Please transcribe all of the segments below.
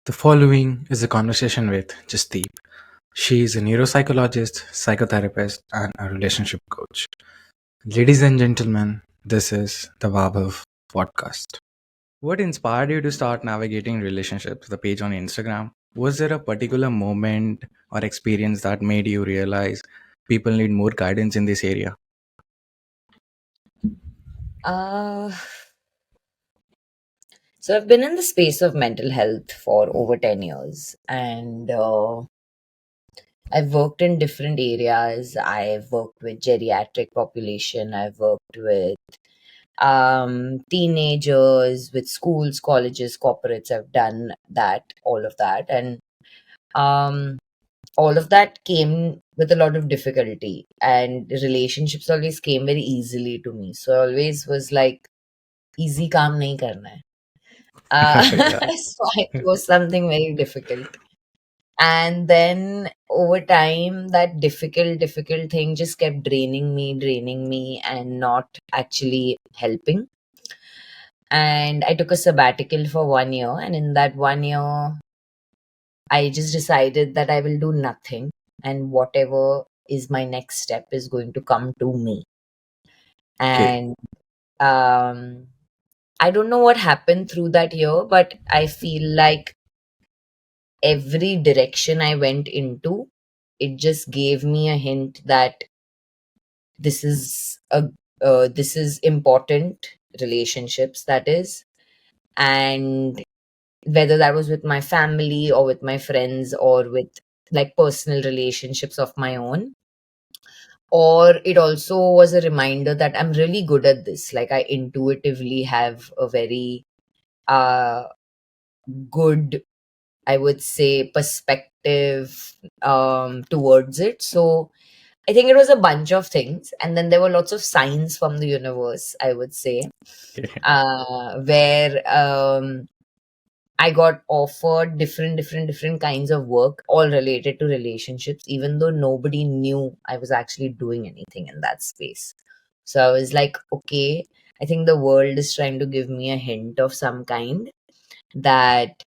The following is a conversation with Jasdeep. She is a neuropsychologist, psychotherapist, and a relationship coach. Ladies and gentlemen, this is the Vabav podcast. What inspired you to start navigating relationships? The page on Instagram. Was there a particular moment or experience that made you realize people need more guidance in this area? Uh, so I've been in the space of mental health for over 10 years, and I've worked in different areas. I've worked with geriatric population. I've worked with teenagers, with schools, colleges, corporates. I've done that, all of that. And um, all of that came with a lot of difficulty, and relationships always came very easily to me. So I always was like, easy काम नहीं करना है. Yeah. So it was something very difficult. And then over time, that difficult thing just kept draining me, and not actually helping. And I took a sabbatical for 1 year. And in that 1 year, I just decided that I will do nothing. And whatever is my next step is going to come to me. Okay. And um, I don't know what happened through that year, but I feel like every direction I went into, it just gave me a hint that this is a this is important, relationships, that is. And whether that was with my family or with my friends or with like personal relationships of my own, or it also was a reminder that I'm really good at this. Like, I intuitively have a very uh good, I would say, perspective towards it. So I think it was a bunch of things, and then there were lots of signs from the universe, I would say, Okay. where I got offered different kinds of work, all related to relationships, even though nobody knew I was actually doing anything in that space. So I was like, okay, I think the world is trying to give me a hint of some kind that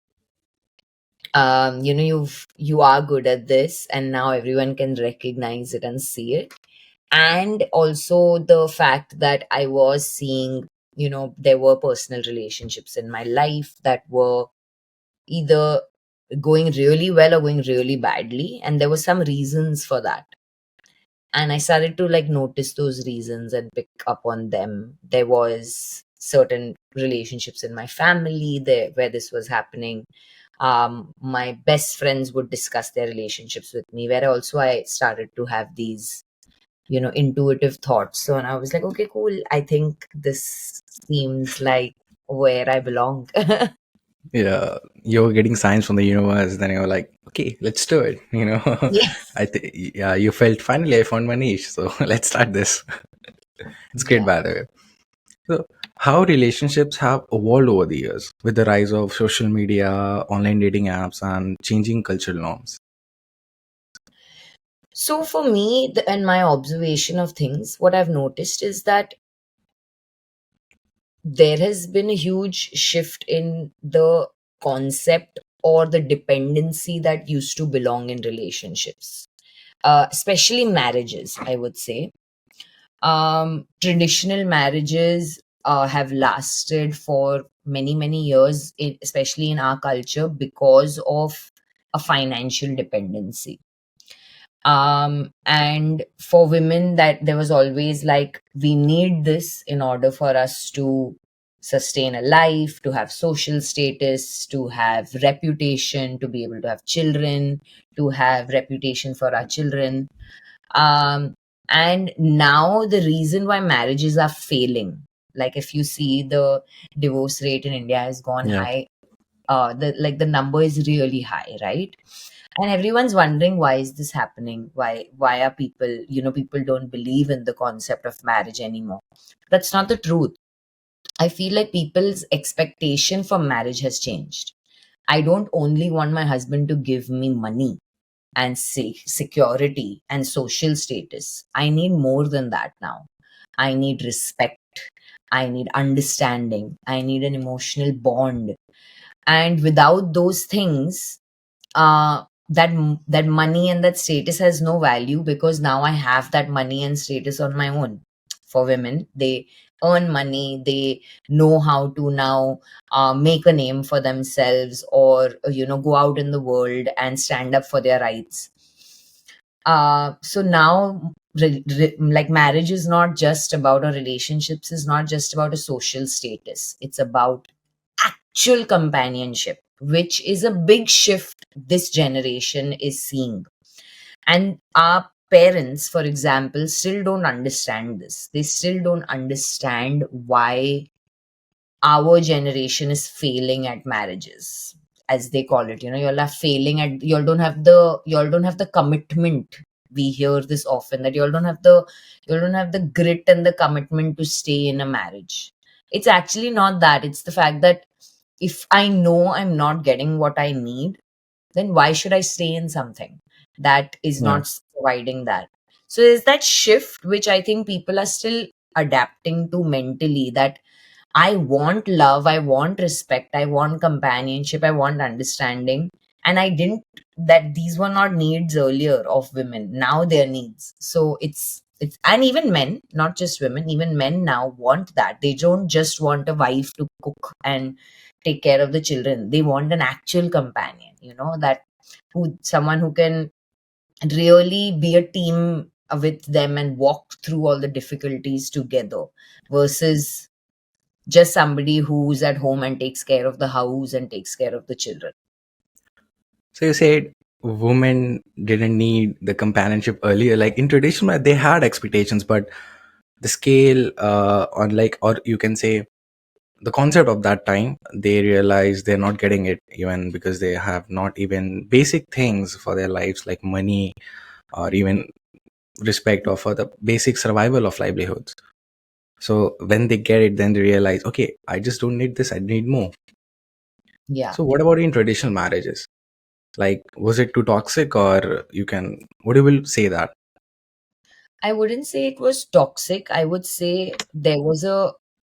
you are good at this, and now everyone can recognize it and see it. And also the fact that I was seeing, there were personal relationships in my life that were either going really well or going really badly, and there were some reasons for that. And I started to like notice those reasons and pick up on them. There was certain relationships in my family there where this was happening. My best friends would discuss their relationships with me, where also I started to have these, intuitive thoughts. So, and I was like, okay, cool, I think this seems like where I belong. Yeah, you're getting signs from the universe, then you're like, okay, let's do it. Yes. I think, yeah, you felt finally I found my niche, so let's start this. It's great, Yeah. by the way. So, how relationships have evolved over the years with the rise of social media, online dating apps, and changing cultural norms? So for me, and my observation of things, what I've noticed is that there has been a huge shift in the concept or the dependency that used to belong in relationships, especially marriages, I would say. Traditional marriages have lasted for many years, especially in our culture, because of a financial dependency. And for women, that there was always like, we need this in order for us to sustain a life, to have social status, to have reputation, to be able to have children, to have reputation for our children. Um and now the reason why marriages are failing, like if you see, the divorce rate in India has gone Yeah. high. The number is really high, right? And everyone's wondering, why is this happening? Why are people don't believe in the concept of marriage anymore? That's not the truth. I feel like people's expectation for marriage has changed. I don't only want my husband to give me money and security and social status. I need more than that now. I need respect. I need understanding. I need an emotional bond. And without those things, that money and that status has no value, because now I have that money and status on my own. For women, they earn money, they know how to now make a name for themselves, or go out in the world and stand up for their rights. So now, like, marriage is not just about, or relationships is not just about a social status, it's about actual companionship, which is a big shift this generation is seeing. And our parents, for example, still don't understand this. They still don't understand why our generation is failing at marriages, as they call it. Y'all are failing at, y'all don't have the commitment. We hear this often, that y'all don't have the grit and the commitment to stay in a marriage. It's actually not that. It's the fact that if I know I'm not getting what I need, then why should I stay in something that is Yeah. not providing that? So there's that shift which I think people are still adapting to mentally, that I want love, I want respect, I want companionship, I want understanding. And I didn't, that these were not needs earlier of women. Now they're needs. So and even men, not just women, even men now want that. They don't just want a wife to cook and take care of the children. They want an actual companion, that someone who can really be a team with them and walk through all the difficulties together, versus just somebody who's at home and takes care of the house and takes care of the children. So you said women didn't need the companionship earlier. Like in traditional, they had expectations, but the scale on, like, or you can say the concept of that time, they realize they're not getting it, even because they have not even basic things for their lives, like money or even respect, or for the basic survival of livelihoods. So when they get it, then they realize, okay, I just don't need this, I need more. Yeah. So what about in traditional marriages? Like, was it too toxic, or you can, what do you will say that? I wouldn't say it was toxic. I would say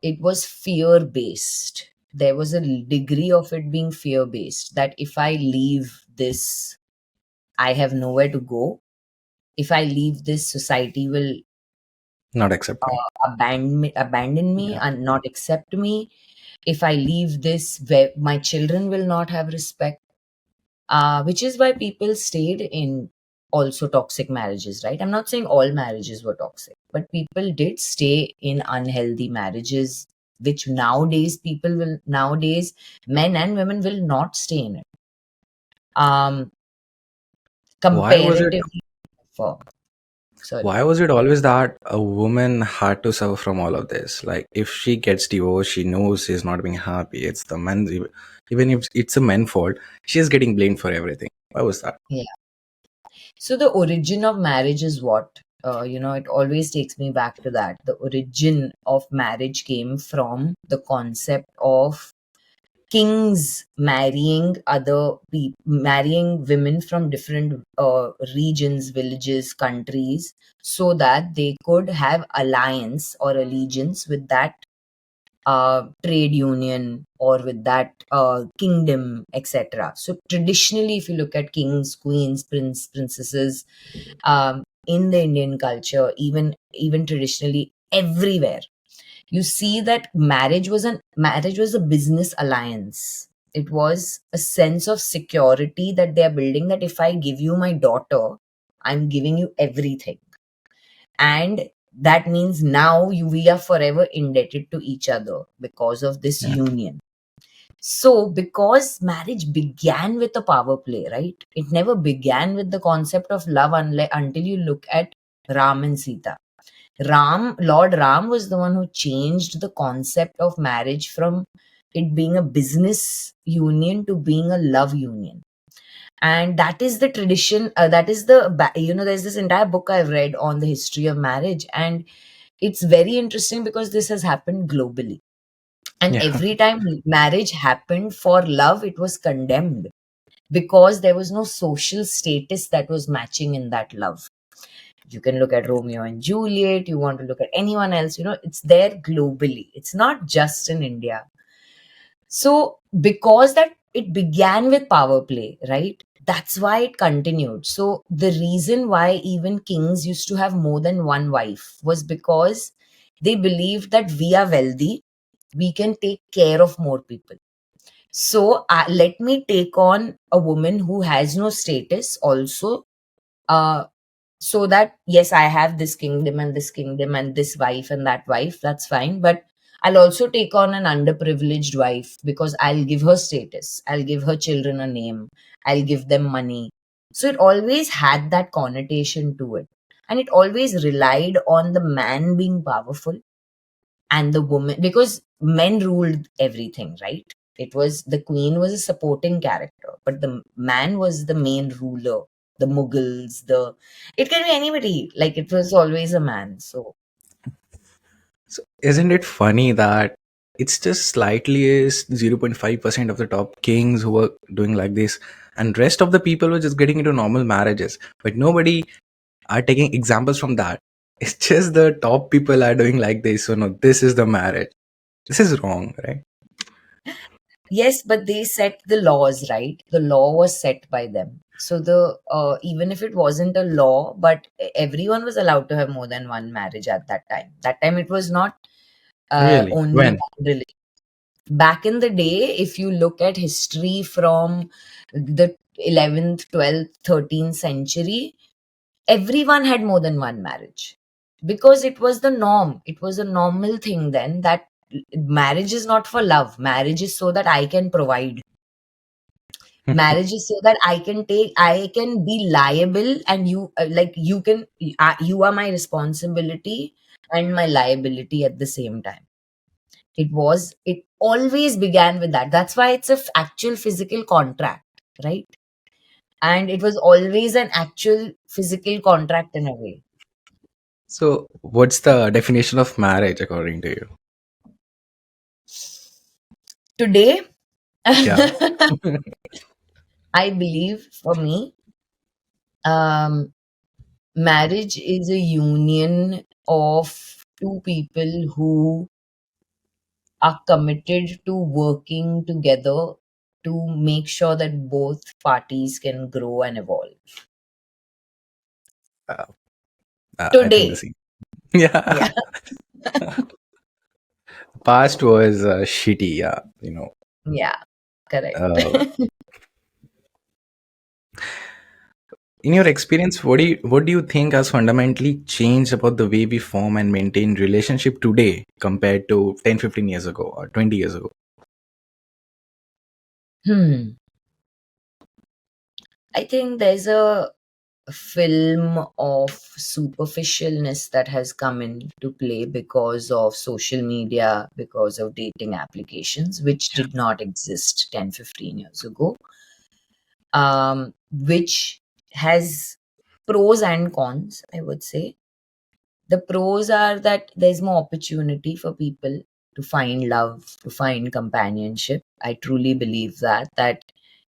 it was fear based. There was a degree of it being fear based, that if I leave this, I have nowhere to go. If I leave this, society will Not accept me. abandon me Yeah. and not accept me. If I leave this, where my children will not have respect. Which is why people stayed in also toxic marriages, right? I'm not saying all marriages were toxic, but people did stay in unhealthy marriages, which nowadays, men and women will not stay in it. Um, Why was it Comparatively, for sorry, why was it always that a woman had to suffer from all of this? Like, if she gets divorced, she knows she's not being happy. It's the men, even if it's a men's fault, she's getting blamed for everything. Why was that? yeah. So the origin of marriage is what? It always takes me back to that. The origin of marriage came from the concept of kings marrying marrying women from different regions, villages, countries, so that they could have alliance or allegiance with that trade union, or with that kingdom, etc. So traditionally, if you look at kings, queens, princesses, in the Indian culture, even traditionally everywhere, you see that marriage was a business alliance. It was a sense of security that they are building, that if I give you my daughter, I'm giving you everything. And that means now we are forever indebted to each other because of this Yeah. union. So, because marriage began with a power play, right? It never began with the concept of love, until you look at Ram and Sita. Lord Ram was the one who changed the concept of marriage from it being a business union to being a love union. And that is the tradition. That is there's this entire book I've read on the history of marriage. And it's very interesting because this has happened globally. And Yeah. every time marriage happened for love, it was condemned, because there was no social status that was matching in that love. You can look at Romeo and Juliet, you want to look at anyone else, it's there globally. It's not just in India. So, because that it began with power play, right? That's why it continued. So the reason why even kings used to have more than one wife was because they believed that we are wealthy, we can take care of more people. So let me take on a woman who has no status also, uh, so that yes, I have this kingdom and this kingdom and this wife and that wife, that's fine, but I'll also take on an underprivileged wife because I'll give her status, I'll give her children a name, I'll give them money. So it always had that connotation to it, and it always relied on the man being powerful and the woman, because men ruled everything, right? It was the queen was a supporting character, but the man was the main ruler. The Mughals, the it can be anybody, like it was always a man. So So isn't it funny that it's just slightly is 0.5% of the top kings who were doing like this, and rest of the people were just getting into normal marriages, but nobody are taking examples from that. It's just the top people are doing like this. So no, this is the marriage. This is wrong, right? yes, but they set the laws, right? The law was set by them. So the even if it wasn't a law, but everyone was allowed to have more than one marriage at that time. That time it was not Really? only When? one religion. Back in the day, if you look at history from the 11th, 12th, 13th century, everyone had more than one marriage because it was the norm. It was a normal thing then that marriage is not for love. Marriage is so that I can provide. Marriage is so that I can be liable, and you, like, you are my responsibility and my liability at the same time. It always began with that. That's why it's a actual physical contract, right? And it was always an actual physical contract in a way. So what's the definition of marriage according to you? Today, Yeah. I believe for me, um, marriage is a union of two people who are committed to working together to make sure that both parties can grow and evolve. uh, I think the Today, same. Yeah. yeah, Past was shitty. Yeah. yeah, correct. Uh, in your experience, what do you think has fundamentally changed about the way we form and maintain relationship today compared to 10, 15 years ago or 20 years ago? Hmm. I think there's a film of superficialness that has come into play because of social media, because of dating applications, which did not exist 10, 15 years ago, which has pros and cons, I would say. The pros are that there's more opportunity for people to find love, to find companionship. I truly believe that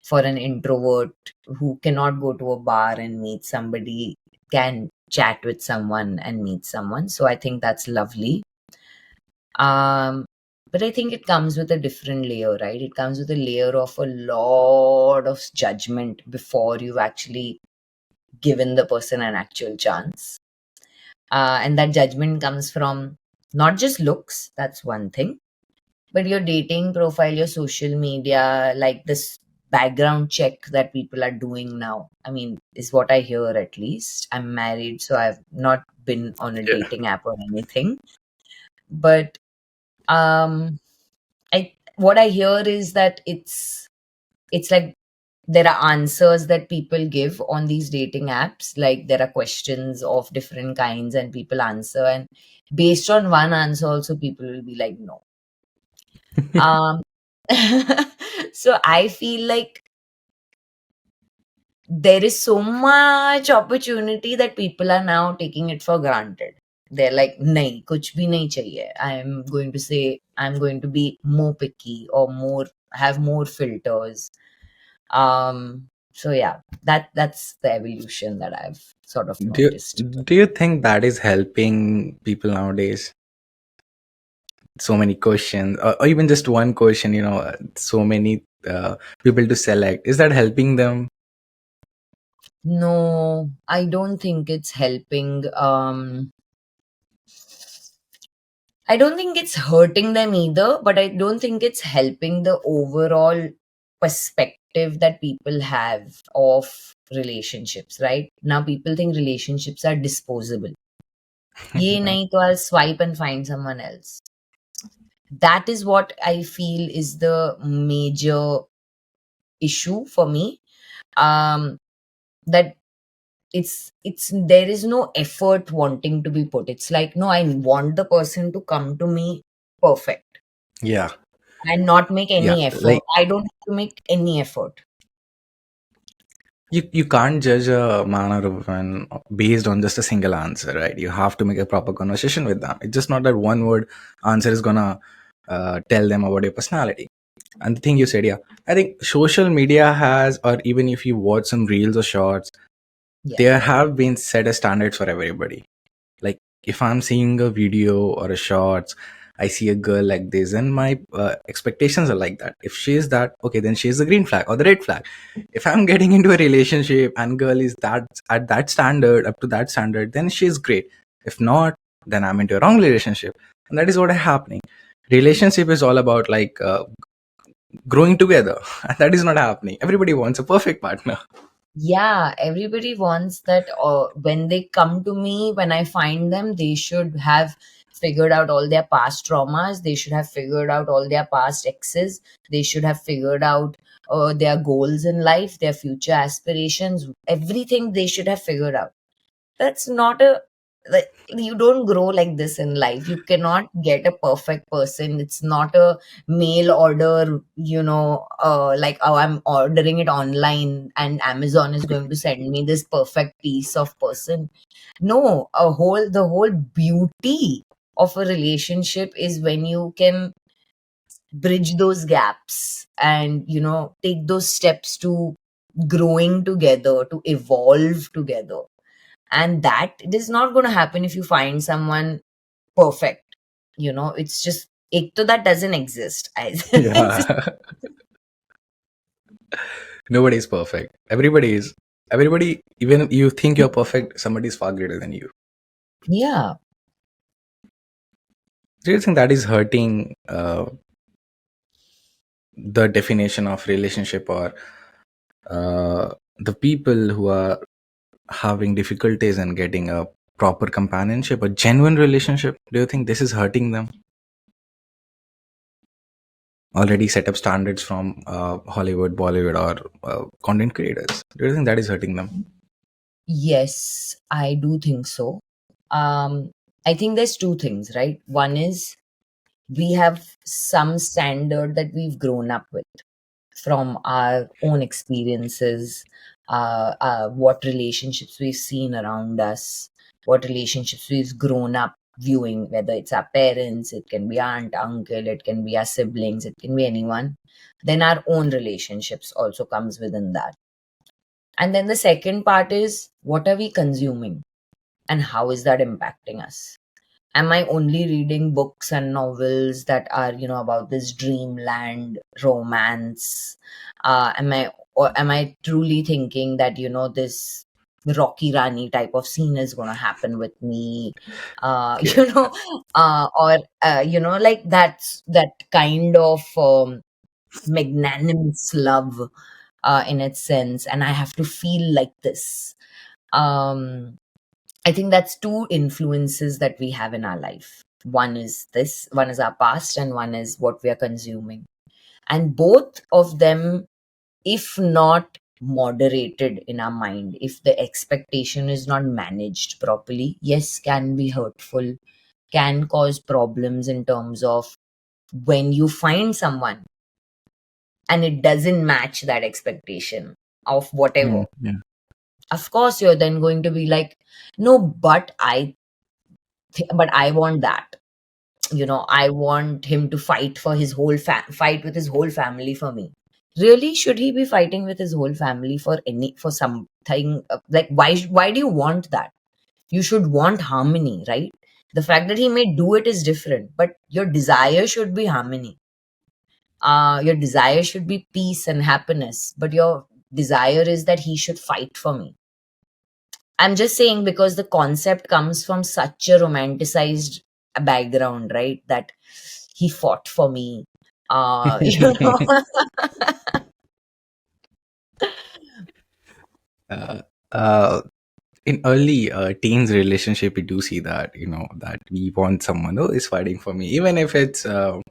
for an introvert who cannot go to a bar and meet somebody can chat with someone and meet someone. So I think that's lovely. Um, but I think it comes with a different layer, right? It comes with a layer of a lot of judgment before you've actually given the person an actual chance. And that judgment comes from not just looks, that's one thing, but your dating profile, your social media, like this background check that people are doing now. I mean, is what I hear at least. I'm married, so I've not been on a Yeah. dating app or anything. But I what I hear is that it's like there are answers that people give on these dating apps. Like there are questions of different kinds, and people answer, and based on one answer, also people will be like, no. Um, so I feel like there is so much opportunity that people are now taking it for granted. They're like, nahi, kuch bhi nahi chahiye. I'm going to say, I'm going to be more picky or more, have more filters. So yeah, that's the evolution that I've sort of Do noticed. you, do you think that is helping people nowadays? So many questions, or even just one question, so many people to select? Is that helping them? No, I don't think it's helping. I don't think it's hurting them either, but I don't think it's helping the overall perspective that people have of relationships, right? Now people think relationships are disposable. Ye Yeah. nahi to I'll swipe and find someone else. That is what I feel is the major issue for me. Um, that it's there is no effort wanting to be put. It's like, no, I want the person to come to me perfect Yeah. and not make Yeah. any effort. Like, I don't have to make any effort. you can't judge a man or a woman based on just a single answer, right? You have to make a proper conversation with them. It's just not that one word answer is gonna tell them about your personality. And the thing you said, yeah, I think social media has, or even if you watch some reels or shorts, Yeah. there have been set a standards for everybody. Like, if I'm seeing a video or a shorts, I see a girl like this, and my expectations are like that. If she is that, okay, then she is the green flag or the red flag. If I'm getting into a relationship and girl is that at that standard, up to that standard, then she is great. If not, then I'm into a wrong relationship. And that is what is happening. Relationship is all about like growing together. And that is not happening. Everybody wants a perfect partner. Yeah, everybody wants that. When they come to me, when I find them, they should have figured out all their past traumas. They should have figured out all their past exes. They should have figured out their goals in life, their future aspirations, everything they should have figured out. That's not a, like, you don't grow like this in life. You cannot get a perfect person. It's not a mail order, like, oh, I'm ordering it online and Amazon is going to send me this perfect piece of person. No, the whole beauty of a relationship is when you can bridge those gaps and take those steps to growing together, to evolve together. And that it is not going to happen if you find someone perfect. It's just, ek to that doesn't exist. Yeah. Nobody is perfect. Everybody is. Everybody, even if you think you're perfect, somebody is far greater than you. Yeah. Do you think that is hurting the definition of relationship, or the people who are having difficulties in getting a proper companionship, a genuine relationship? Do you think this is hurting them? Already set up standards from Hollywood, Bollywood, or content creators. Do you think that is hurting them? Yes, I do think so. um I think there's two things, right? One is we have some standard that we've grown up with from our own experiences, what relationships we've seen around us, what relationships we've grown up viewing, whether it's our parents, it can be aunt, uncle, it can be our siblings, it can be anyone. Then our own relationships also comes within that. And then the second part is, what are we consuming and how is that impacting us? Am I only reading books and novels that are, about this dreamland romance? Am I truly thinking that, this Rocky Rani type of scene is going to happen with me? Okay. Or like that kind of magnanimous love in its sense, and I have to feel like this. Um, I think that's two influences that we have in our life. One is this, one is our past, and one is what we are consuming. And both of them, if not moderated in our mind, if the expectation is not managed properly, yes, can be hurtful, can cause problems in terms of when you find someone and it doesn't match that expectation of whatever. Yeah. Of course, you're then going to be like, no, but I want that. I want him to fight for his whole fight with his whole family for me. Really, should he be fighting with his whole family for something, like, why do you want that? You should want harmony, right? The fact that he may do it is different, but your desire should be harmony. Your desire should be peace and happiness, but your desire is that he should fight for me. I'm just saying because the concept comes from such a romanticized background, right? That he fought for me. You know. uh, uh, in early teens relationship, we do see that, that we want someone who is fighting for me, even if it's not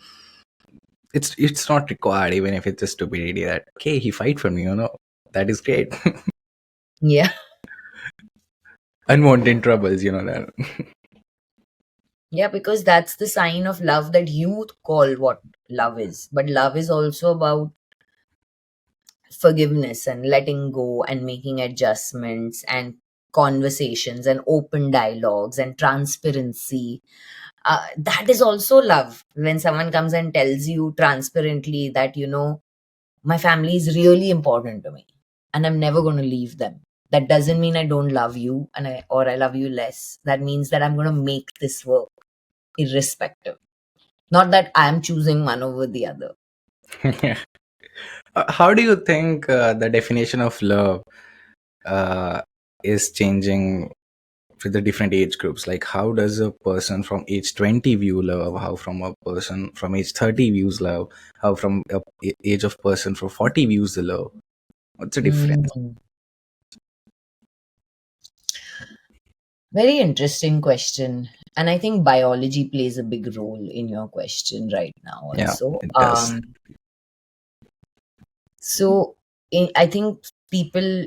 required, even if it's a stupidity that, okay, he fight for me, that is great. Yeah. Unwanted troubles, that. Yeah, because that's the sign of love that you call what love is. But love is also about forgiveness and letting go and making adjustments and conversations and open dialogues and transparency. That is also love. When someone comes and tells you transparently that, my family is really important to me and I'm never going to leave them. That doesn't mean I don't love you or I love you less. That means that I'm going to make this work irrespective. Not that I'm choosing one over the other. How do you think the definition of love uh, is changing with the different age groups? Like, how does a person from age 20 view love? How from a person from age 30 views love? How from age of person from 40 views the love? What's the difference? Mm. Very interesting question. And I think biology plays a big role in your question right now Yeah, also. it does. So I think people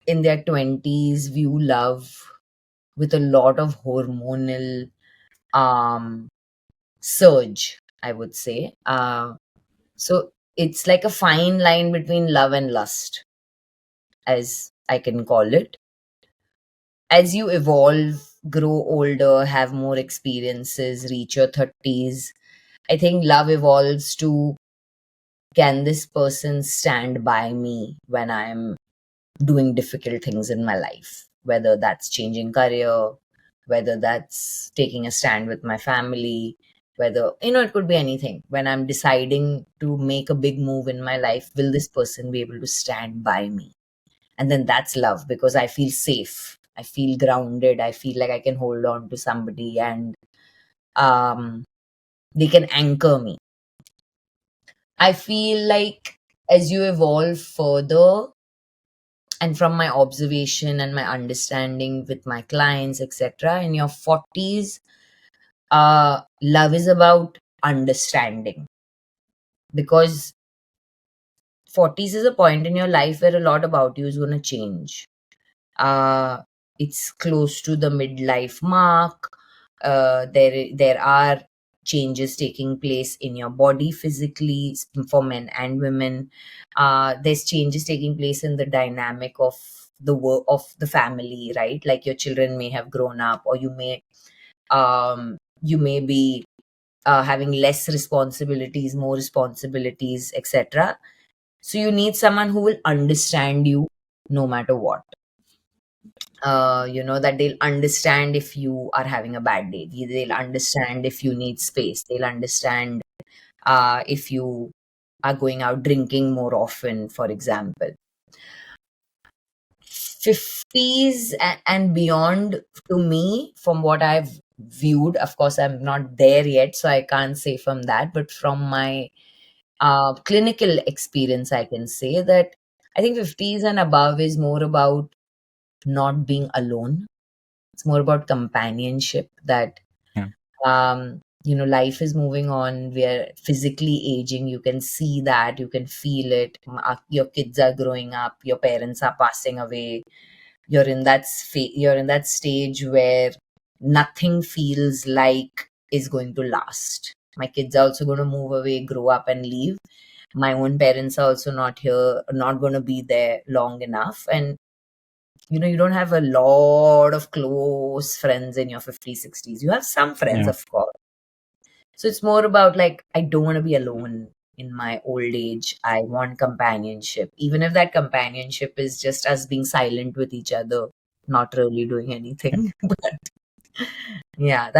in their 20s view love with a lot of hormonal um, surge, I would say. So it's like a fine line between love and lust, as I can call it. As you evolve, grow older, have more experiences, reach your 30s, I think love evolves to, can this person stand by me when I'm doing difficult things in my life? Whether that's changing career, whether that's taking a stand with my family, whether, it could be anything. When I'm deciding to make a big move in my life, will this person be able to stand by me? And then that's love, because I feel safe, I feel grounded, I feel like I can hold on to somebody, and um they can anchor me. I feel like as you evolve further, and from my observation and my understanding with my clients, etc., in your 40s, love is about understanding, because 40s is a point in your life where a lot about you is going to change. uh, it's close to the midlife mark. There are changes taking place in your body physically, for men and women. There's changes taking place in the dynamic of the work of the family, right? Like your children may have grown up, or you may be having less responsibilities, more responsibilities, etc. So you need someone who will understand you no matter what. That they'll understand if you are having a bad day. They'll understand if you need space. They'll understand if you are going out drinking more often, for example. 50s and beyond, to me, from what I've viewed, of course, I'm not there yet, so I can't say from that, but from my clinical experience, I can say that I think 50s and above is more about not being alone. It's more about companionship, that Yeah. life is moving on. We are physically aging. You can see that, you can feel it. Your kids are growing up, your parents are passing away. You're in that stage where nothing feels like is going to last. My kids are also going to move away, grow up, and leave. My own parents are also not here, not going to be there long enough. And you don't have a lot of close friends in your 50s, 60s. You have some friends, Yeah. of course. So it's more about like, I don't want to be alone in my old age. I want companionship, even if that companionship is just us being silent with each other, not really doing anything. But yeah,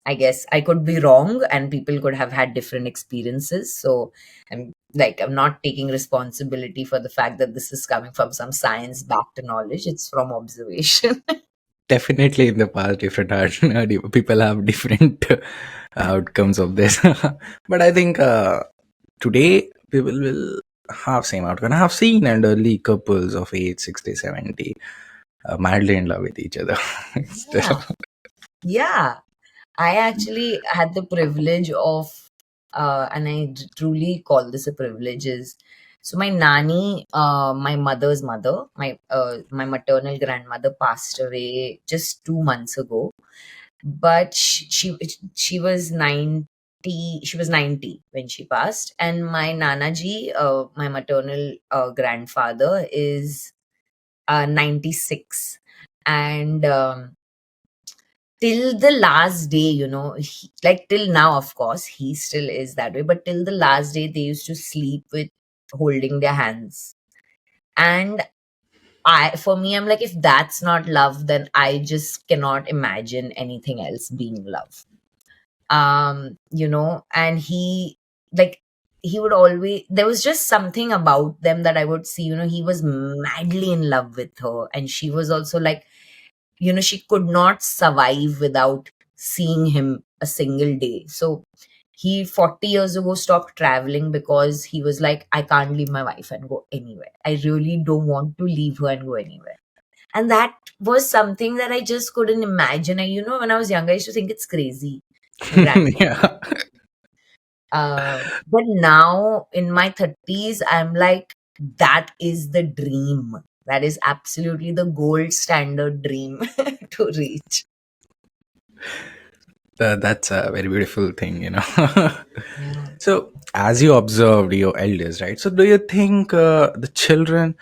I guess I could be wrong and people could have had different experiences. So I'm not taking responsibility for the fact that this is coming from some science backed knowledge. It's from observation. Definitely in the past, different people have different outcomes of this. But I think today people will have same outcome. I have seen elderly couples of age 60, 70 madly in love with each other. Yeah. Still. Yeah. I actually had the privilege of, and truly call this a privilege, is so my nanny, my mother's mother, my maternal grandmother passed away just 2 months ago. But she was 90. She was 90 when she passed, and my nanaji, my maternal grandfather, is 96, and till the last day, like till now, of course, he still is that way. But till the last day, they used to sleep with holding their hands. And for me, I'm like, if that's not love, then I just cannot imagine anything else being love. And like, he would always, there was just something about them that I would see, he was madly in love with her. And she was also like, she could not survive without seeing him a single day. So he 40 years ago stopped traveling because he was like, I can't leave my wife and go anywhere. I really don't want to leave her and go anywhere. And that was something that I just couldn't imagine. When I was younger, I used to think it's crazy. My grandfather. Yeah. But now in my 30s, I'm like, that is the dream. That is absolutely the gold standard dream to reach. That's a very beautiful thing, Yeah. So, as you observed your elders, right? So, do you think the children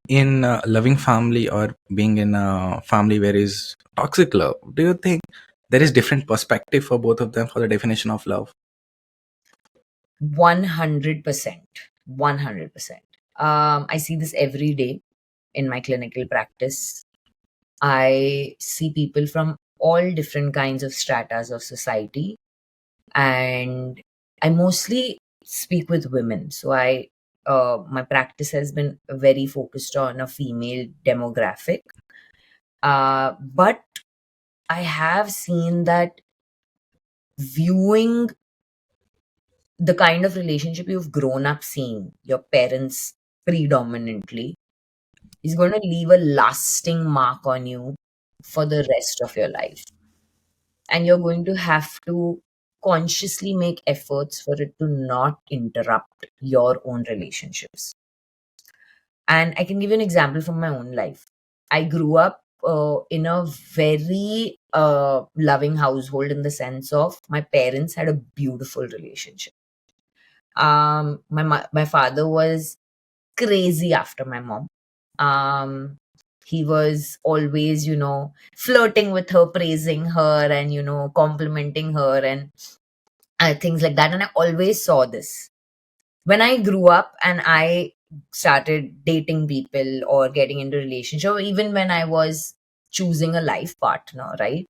in a loving family or being in a family where is toxic love, do you think there is different perspective for both of them for the definition of love? 100%. 100%. I see this every day in my clinical practice. I see people from all different kinds of stratas of society, and I mostly speak with women. So my practice has been very focused on a female demographic. But I have seen that viewing the kind of relationship you've grown up seeing your parents predominantly is going to leave a lasting mark on you for the rest of your life. And you're going to have to consciously make efforts for it to not interrupt your own relationships. And I can give you an example from my own life. I grew up in a very loving household, in the sense of my parents had a beautiful relationship. My father was crazy after my mom. Um, he was always, flirting with her, praising her, and complimenting her, and things like that. And I always saw this. When I grew up and I started dating people or getting into relationship, or even when I was choosing a life partner, right?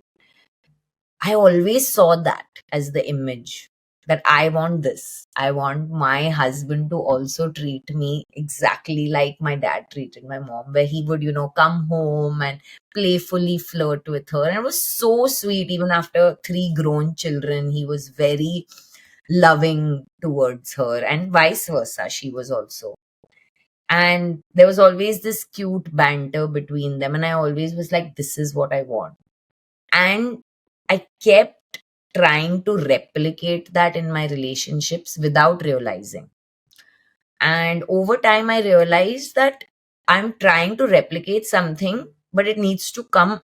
I always saw that as the image, that I want this. I want my husband to also treat me exactly like my dad treated my mom, where he would, come home and playfully flirt with her. And it was so sweet. Even after three grown children, he was very loving towards her, and vice versa. She was also. And there was always this cute banter between them. And I always was like, this is what I want. And I kept trying to replicate that in my relationships without realizing. And over time, I realized that I'm trying to replicate something, but it needs to come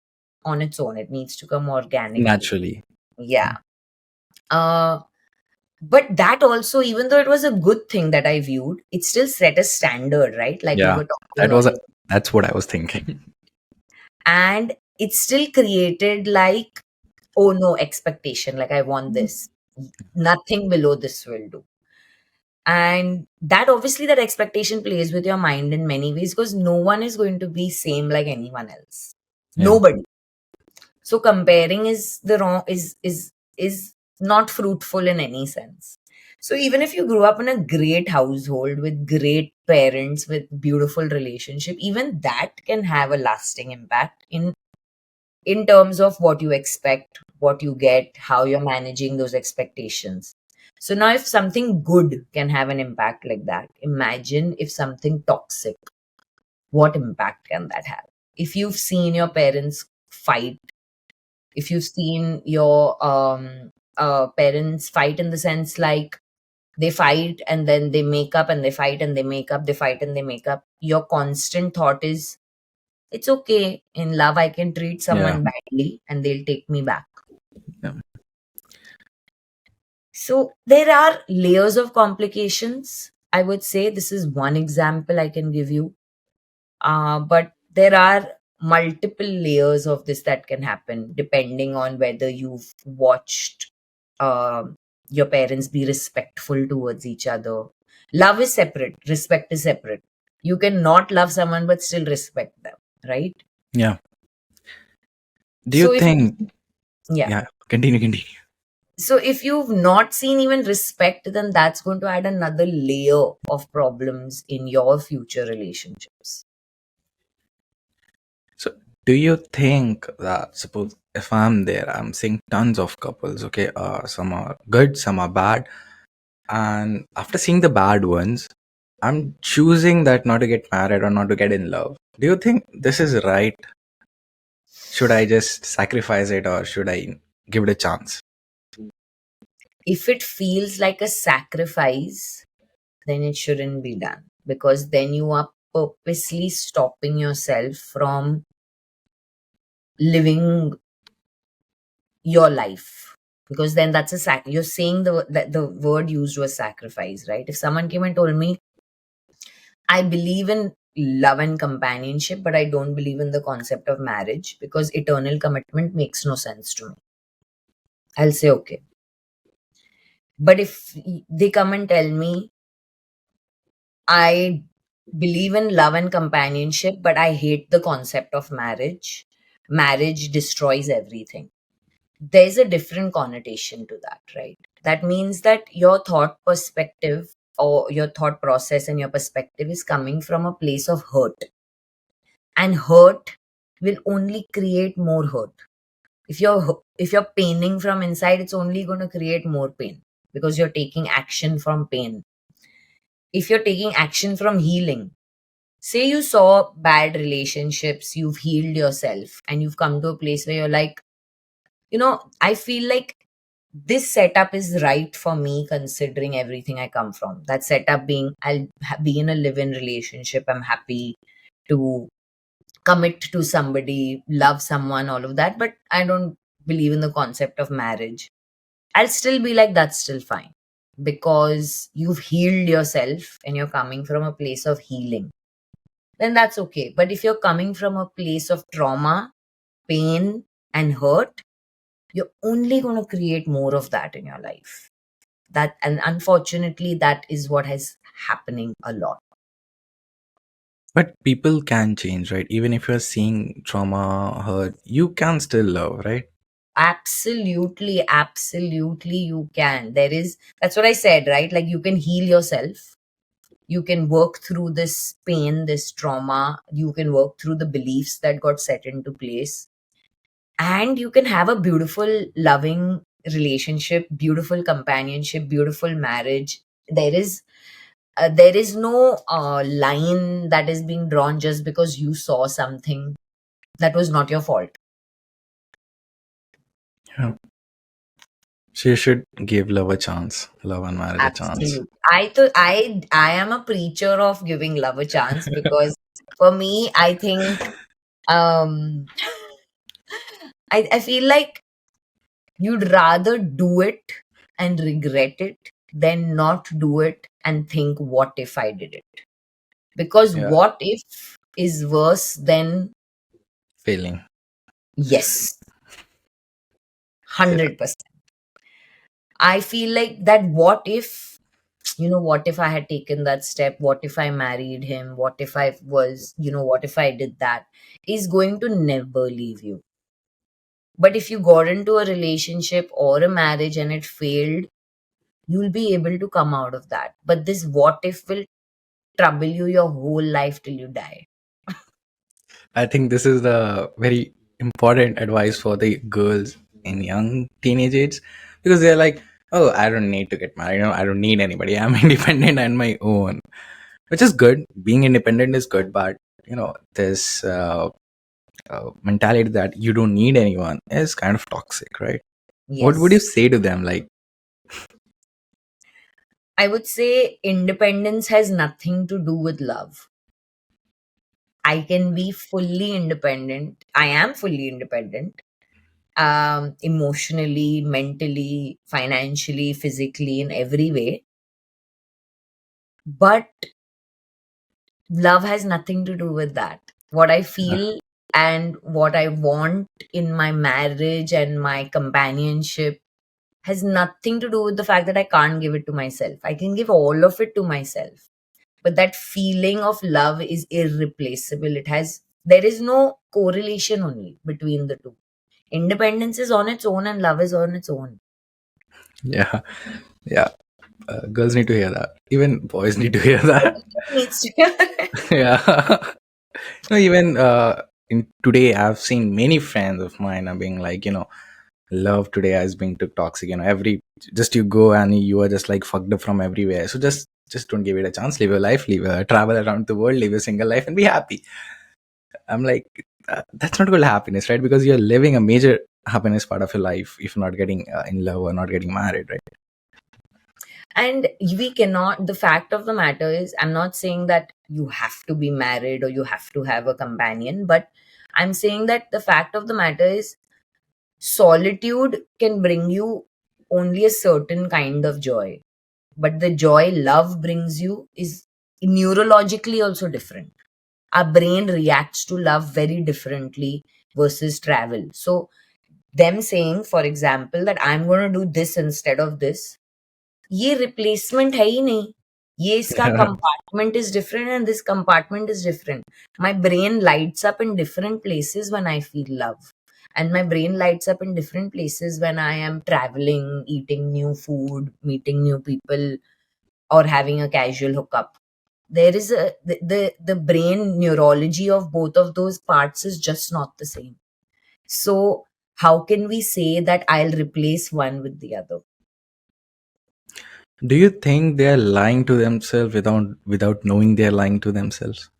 on its own. It needs to come organically. Naturally. Yeah. Uh, but that also, even though it was a good thing that I viewed, it still set a standard, right? Like we Yeah. were talking That was earlier. that's what I was thinking. And it still created like, oh no, expectation. Like, I want this. Nothing below this will do. And that, obviously, that expectation plays with your mind in many ways, because no one is going to be same like anyone else. Yeah. Nobody. So comparing is the wrong is not fruitful in any sense. So even if you grew up in a great household with great parents with beautiful relationship, even that can have a lasting impact in terms of what you expect, what you get, how you're managing those expectations. So now if something good can have an impact like that, imagine if something toxic, what impact can that have? If you've seen your parents fight, if you've seen your parents fight in the sense like they fight and then they make up and they fight and they make up, they fight and they make up, your constant thought is, it's okay. In love, I can treat Yeah. someone badly and they'll take me back. Yeah. So there are layers of complications. I would say this is one example I can give you. But there are multiple layers of this that can happen depending on whether you've watched your parents be respectful towards each other. Love is separate, respect is separate. You can not love someone but still respect them, right? Yeah. Do you So if think? yeah, Yeah. Continue. so if you've not seen even respect, then that's going to add another layer of problems in your future relationships. So, do you think that suppose if I'm there, I'm seeing tons of couples, okay, some are good, some are bad, and after seeing the bad ones, I'm choosing that not to get married or not to get in love. Do you think this is right? Should I just sacrifice it or should I give it a chance? If it feels like a sacrifice, then it shouldn't be done, because then you are purposely stopping yourself from living your life, because then that's a you're saying that the word used was sacrifice, right? If someone came and told me, I believe in love and companionship, but I don't believe in the concept of marriage because eternal commitment makes no sense to me, I'll say okay. But if they come and tell me, I believe in love and companionship, but I hate the concept of marriage. Marriage destroys everything. There's a different connotation to that, right? That means that your thought perspective or your thought process and your perspective is coming from a place of hurt. And hurt will only create more hurt. If you're paining from inside, it's only going to create more pain because you're taking action from pain. If you're taking action from healing, say you saw bad relationships, you've healed yourself, and you've come to a place where you're like, I feel like this setup is right for me considering everything I come from. That setup being, I'll be in a live in relationship, I'm happy to commit to somebody, love someone, all of that, but I don't believe in the concept of marriage. I'll still be like, that's still fine because you've healed yourself and you're coming from a place of healing, then that's okay. But if you're coming from a place of trauma, pain, and hurt, you're only going to create more of that in your life. That, and unfortunately, that is what is happening a lot. But people can change, right? Even if you're seeing trauma, hurt, you can still love, right? Absolutely, absolutely, you can. That's what I said, right? Like, you can heal yourself. You can work through this pain, this trauma. You can work through the beliefs that got set into place, and you can have a beautiful loving relationship, beautiful companionship, beautiful marriage. There is no line that is being drawn just because you saw something that was not your fault. Yeah. So you should give love a chance, love and marriage a chance. Absolutely. I am a preacher of giving love a chance, because for me, I think um I feel like you'd rather do it and regret it than not do it and think, what if I did it? Because Yeah, what if is worse than failing. yes, Yeah. 100%. I feel like that what if, what if I had taken that step? What if I married him? What if what if I did that? Is going to never leave you. But if you got into a relationship or a marriage and it failed, you'll be able to come out of that. But this what if will trouble you your whole life till you die. I think this is the very important advice for the girls in young teenage age, because they're like, oh, I don't need to get married. I don't need anybody. I'm independent on my own, which is good. Being independent is good, but this mentality that you don't need anyone is kind of toxic, right? What would you Yes. say to them? Like, I would say independence has nothing to do with love. I can be fully independent. I am fully independent, emotionally, mentally, financially, physically, in every way. But love has nothing to do with that. What I feel and what I want in my marriage and my companionship has nothing to do with the fact that I can't give it to myself. I can give all of it to myself. But that feeling of love is irreplaceable. There is no correlation only between the two. Independence is on its own and love is on its own. yeah, yeah, girls need to hear that. Even boys need to hear that. Needs to be. Yeah. No, even in today, I've seen many friends of mine are being like, love today has been too toxic. Every just you go and you are just like fucked up from everywhere. So just don't give it a chance. Live your life. Travel around the world. Live a single life and be happy. I'm like, that's not called happiness, right? Because you're living a major happiness part of your life if you're not getting in love or not getting married, right? And we cannot, the fact of the matter is, I'm not saying that you have to be married or you have to have a companion, but I'm saying that the fact of the matter is, solitude can bring you only a certain kind of joy. But the joy love brings you is neurologically also different. Our brain reacts to love very differently versus travel. So, them saying, for example, that I'm going to do this instead of this, ये replacement है ही नहीं. ये इसका Yeah. compartment is different and this compartment is different. My brain lights up in different places when I feel love. And my brain lights up in different places when I am traveling, eating new food, meeting new people, or having a casual hookup. There is the brain neurology of both of those parts is just not the same. So how can we say that I'll replace one with the other? Do you think they're lying to themselves without knowing they're lying to themselves?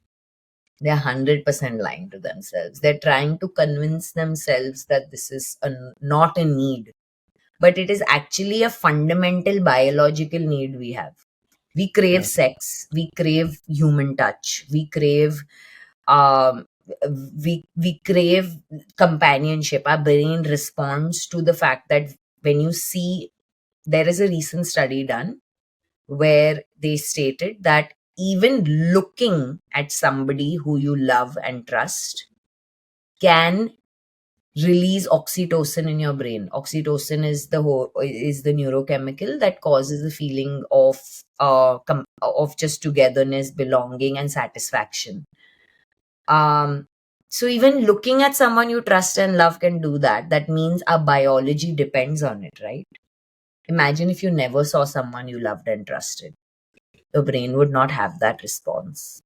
They're 100% lying to themselves. They're trying to convince themselves that this is not a need, but it is actually a fundamental biological need we have. We crave Yeah. sex, we crave human touch, we crave um, we crave companionship. Our brain responds to the fact that when you see, there is a recent study done where they stated that even looking at somebody who you love and trust can release oxytocin in your brain. Oxytocin is the neurochemical that causes the feeling of just togetherness, belonging, and satisfaction. Um, so even looking at someone you trust and love can do that. That means our biology depends on it, right? Imagine if you never saw someone you loved and trusted. The brain would not have that response.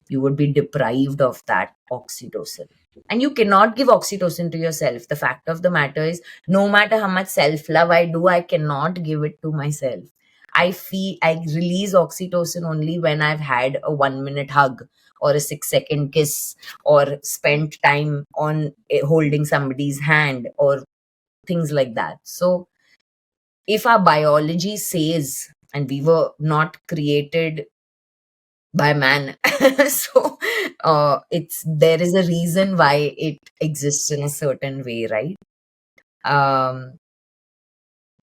You would be deprived of that oxytocin. And you cannot give oxytocin to yourself. The fact of the matter is, no matter how much self love I do, I cannot give it to myself. I release oxytocin only when I've had a 1 minute hug or a 6 second kiss or spent time on holding somebody's hand or things like that. So, if our biology says, and we were not created by man, so it's there is a reason why it exists in a certain way, right? um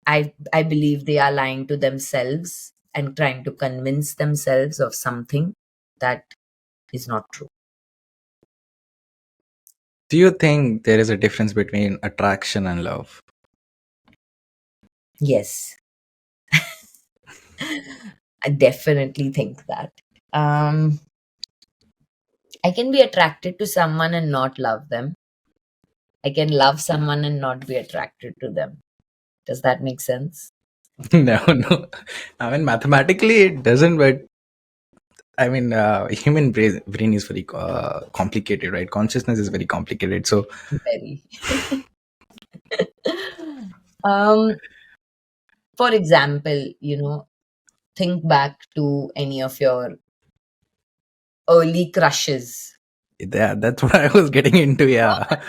I believe they are lying to themselves and trying to convince themselves of something that is not true. Do you think there is a difference between attraction and love? Yes. I definitely think that. um I can be attracted to someone and not love them. I can love someone and not be attracted to them. Does that make sense? No, no. I mean, mathematically it doesn't, but I mean, human brain is very complicated, right? Consciousness is very complicated. So, Very. um, for example, think back to any of your early crushes. yeah, that's what I was getting into. Yeah.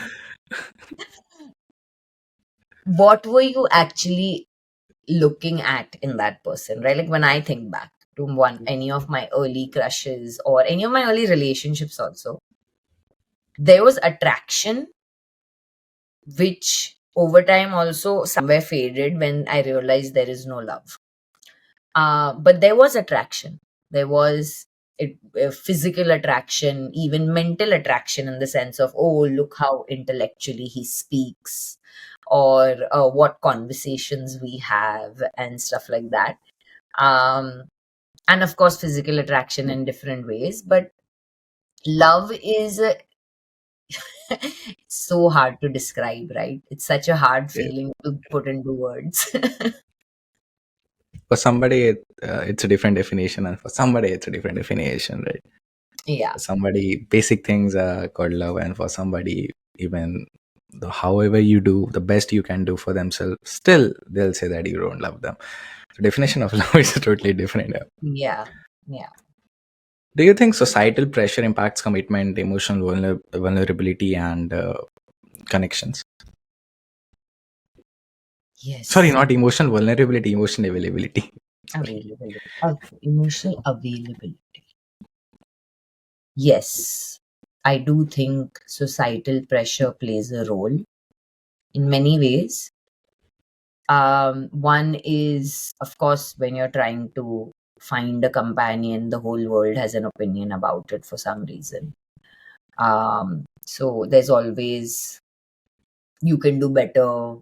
What were you actually looking at in that person, right? Like when I think back to any of my early crushes or any of my early relationships also, there was attraction, which over time also somewhere faded when I realized there is no love. But there was attraction. There was physical attraction, even mental attraction, in the sense of, oh, look how intellectually he speaks, or what conversations we have, and stuff like that. Um, and of course, physical attraction in different ways. But love is so hard to describe, right? It's such a hard Yeah. feeling to put into words. For somebody, it's a different definition, and for somebody, it's a different definition, right? Yeah. For somebody, basic things are called love, and for somebody, even however you do the best you can do for themselves, still they'll say that you don't love them. The definition of love is totally different. Yeah. Yeah. Do you think societal pressure impacts commitment, emotional vulnerability, and connections? Sorry, Yes. not emotional vulnerability, emotional availability. Sorry. Availability. Emotional availability. Yes. I do think societal pressure plays a role in many ways. One is, of course, when you're trying to find a companion, the whole world has an opinion about it for some reason. So there's always, you can do better,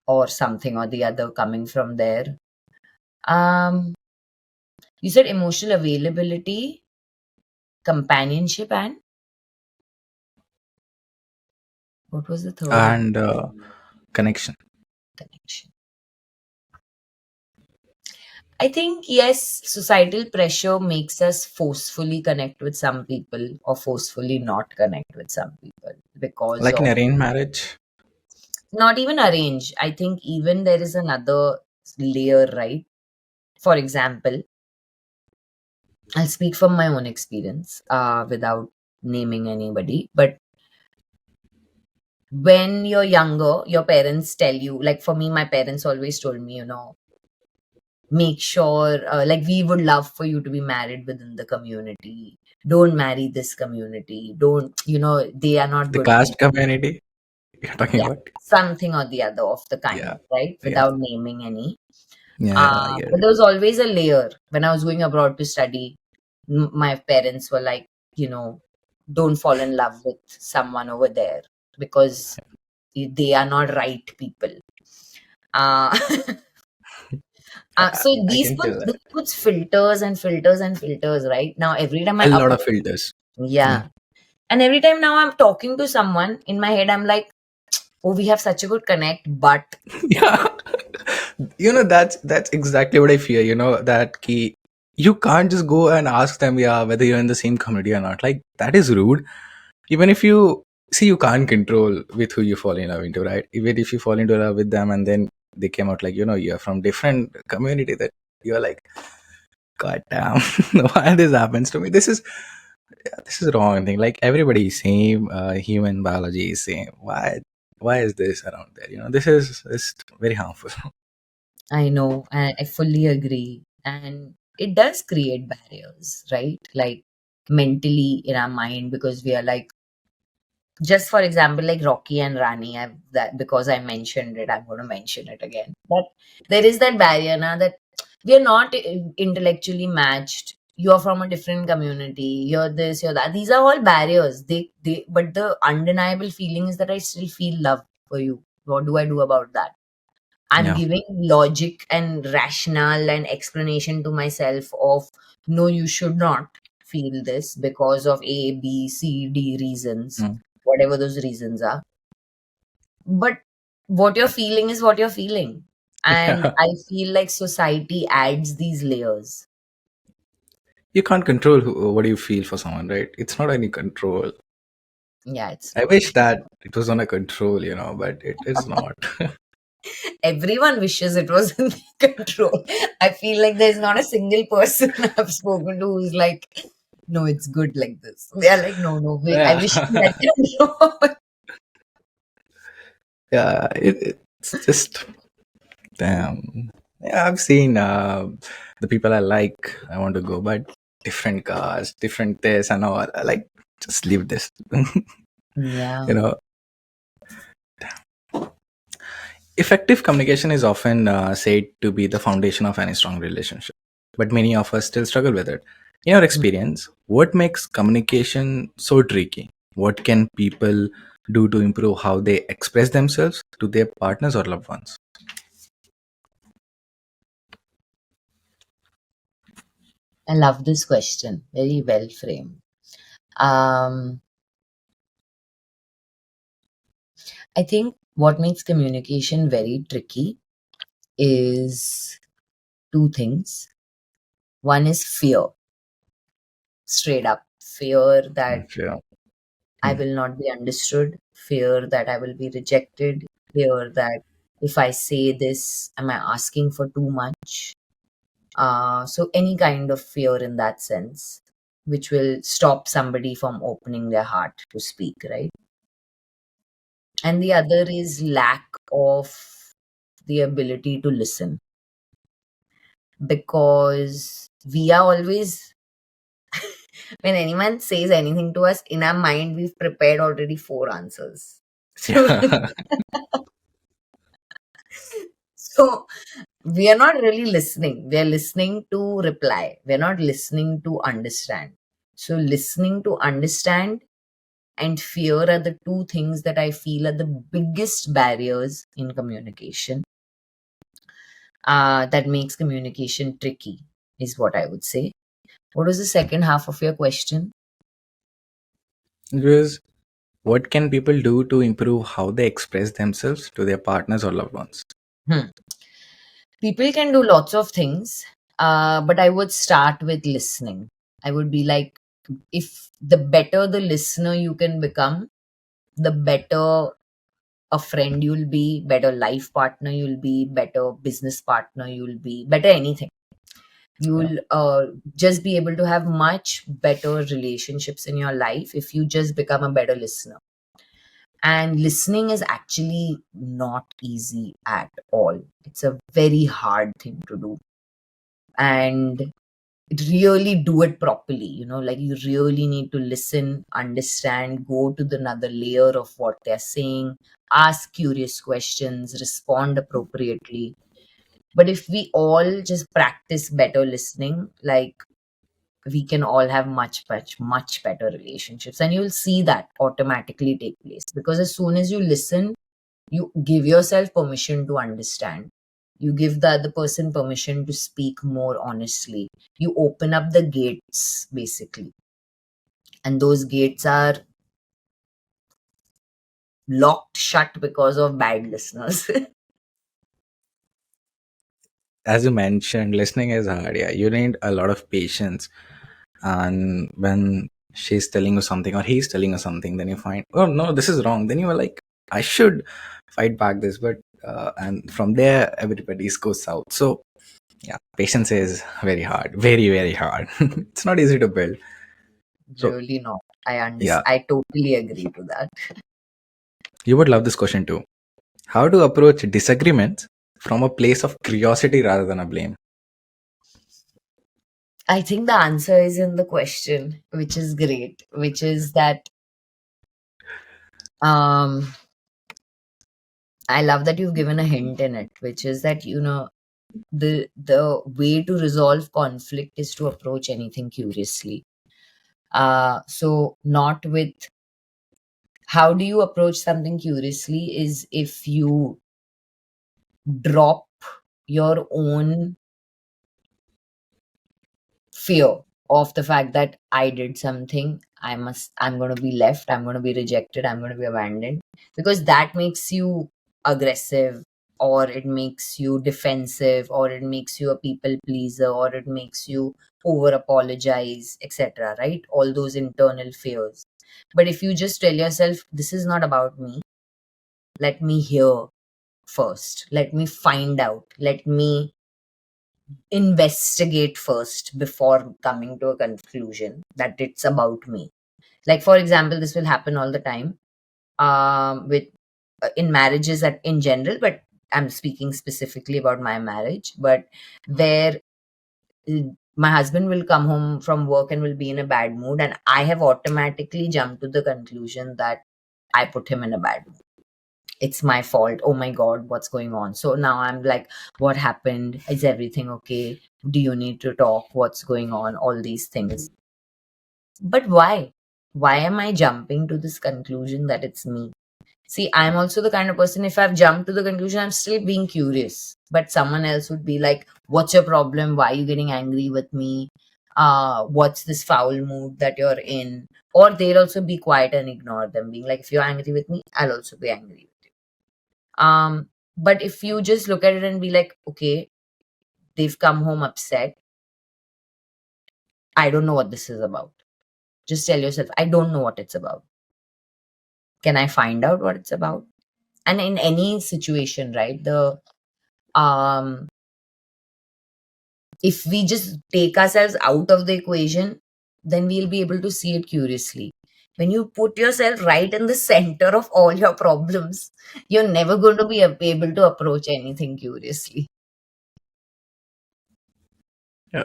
or something or the other coming from there. Um, you said emotional availability, companionship, and what was the third one? And connection. Connection. I think, yes, societal pressure makes us forcefully connect with some people or forcefully not connect with some people because Like in of arranged marriage. not even arrange. I think even there is another layer, right? For example, I'll speak from my own experience without naming anybody. But when you're younger, your parents tell you, like for me, my parents always told me, make sure, like, we would love for you to be married within the community. Don't marry this community. Don't, they are not The good caste people. community you're talking Yeah, about. something or the other of the Yeah. kind, right? Yeah. Without naming any. Yeah, yeah, I get But it. there was always a layer when I was going abroad to study. My parents were like, don't fall in love with someone over there because they are not right people. Uh, Yeah, so I can tell this that. puts filters and filters and filters, right? Now every time A lot of filters. Yeah. yeah, and every time now I'm talking to someone in my head, I'm like, oh, we have such a good connect, but Yeah. That's exactly what I fear, that key, you can't just go and ask them, yeah, whether you're in the same community or not. Like, that is rude. Even if you see, you can't control with who you fall in love into, right? Even if you fall into love with them and then they came out like, you're from different community, that you're like, god damn, why this happens to me? This is wrong thing. Like, everybody is same, human biology is same. Why is this around there? This is very harmful. I know, I fully agree. And it does create barriers, right? Like mentally in our mind, because we are like, just for example, like Rocky and Rani, I've that because I mentioned it, I'm going to mention it again. But there is that barrier now that we are not intellectually matched. You're from a different community. You're this, you're that. These are all barriers. But the undeniable feeling is that I still feel love for you. What do I do about that? I'm Yeah. giving logic and rationale and explanation to myself of, no, you should not feel this because of A, B, C, D reasons, Mm. whatever those reasons are. But what you're feeling is what you're feeling. And Yeah. I feel like society adds these layers. You can't control what you feel for someone, right? It's not any control. Yeah, it's I not. wish that it was on a control, but it is not. Everyone wishes it was in their control. I feel like there's not a single person I've spoken to who's like, no, it's good like this. They're like, no, no, wait, I Yeah. wish we had control. Yeah, it's just damn. Yeah, I've seen the people I like. I want to go, but different cars, different this and all. I like just leave this. Yeah. you know, Effective communication is often said to be the foundation of any strong relationship, but many of us still struggle with it. In your experience, what makes communication so tricky? What can people do to improve how they express themselves to their partners or loved ones? I love this question. Very well framed. Um, I think what makes communication very tricky is two things. One is fear, straight up fear that Yeah. I Hmm. will not be understood, fear that I will be rejected, fear that if I say this, am I asking for too much? So, any kind of fear in that sense, which will stop somebody from opening their heart to speak, right? And the other is lack of the ability to listen, because we are always, when anyone says anything to us, in our mind, we've prepared already four answers. So, Yeah. so we are not really listening. We are listening to reply. We're not listening to understand. So, listening to understand and fear are the two things that I feel are the biggest barriers in communication, that makes communication tricky, is what I would say. What was the second half of your question? Because what can people do to improve how they express themselves to their partners or loved ones? Hmm. People can do lots of things, but I would start with listening. I would be like, if the better the listener you can become, the better a friend you'll be, better life partner you'll be, better business partner you'll be, better anything. Yeah. You'll just be able to have much better relationships in your life if you just become a better listener. And listening is actually not easy at all. It's a very hard thing to do. And really do it properly, like you really need to listen, understand, go to the another layer of what they're saying, ask curious questions, respond appropriately. But if we all just practice better listening, like, we can all have much much better relationships, and you'll see that automatically take place, because as soon as you listen, you give yourself permission to understand, you give the other person permission to speak more honestly, you open up the gates basically, and those gates are locked shut because of bad listeners. As you mentioned, listening is hard. Yeah, you need a lot of patience. And when she's telling you something or he's telling you something, then you find, oh no, this is wrong. Then you are like, I should fight back this, but and from there everybody goes south. So yeah, patience is very hard, very very hard. It's not easy to build. So Really not. I yeah, understand. I totally agree to that. you would love this question too. How to approach disagreements from a place of curiosity rather than a blame? I think the answer is in the question, which is great, which is that, um I love that you've given a hint in it, which is that, the way to resolve conflict is to approach anything curiously. So not with, how do you approach something curiously is if you drop your own fear, of the fact that I did something, I'm going to be left, I'm going to be rejected, I'm going to be abandoned, because that makes you aggressive, or it makes you defensive, or it makes you a people pleaser, or it makes you over apologize, etc., right? All those internal fears. But if you just tell yourself, this is not about me, let me hear first, let me find out, let me investigate first before coming to a conclusion that it's about me. Like, for example, this will happen all the time, with in marriages at in general, but I'm speaking specifically about my marriage, but where my husband will come home from work and will be in a bad mood, and I have automatically jumped to the conclusion that I put him in a bad mood. It's my fault. Oh my God, what's going on? So now I'm like, what happened? Is everything okay? Do you need to talk? What's going on? All these things. But why? Why am I jumping to this conclusion that it's me? See, I'm also the kind of person, if I've jumped to the conclusion, I'm still being curious. But someone else would be like, what's your problem? Why are you getting angry with me? What's this foul mood that you're in? Or they'll also be quiet and ignore them, being like, if you're angry with me, I'll also be angry. But if you just look at it and be like, okay, they've come home upset. I don't know what this is about. Just tell yourself, I don't know what it's about. Can I find out what it's about? And in any situation, right? Um if we just take ourselves out of the equation, then we'll be able to see it curiously. When you put yourself right in the center of all your problems, you're never going to be able to approach anything curiously. Yeah.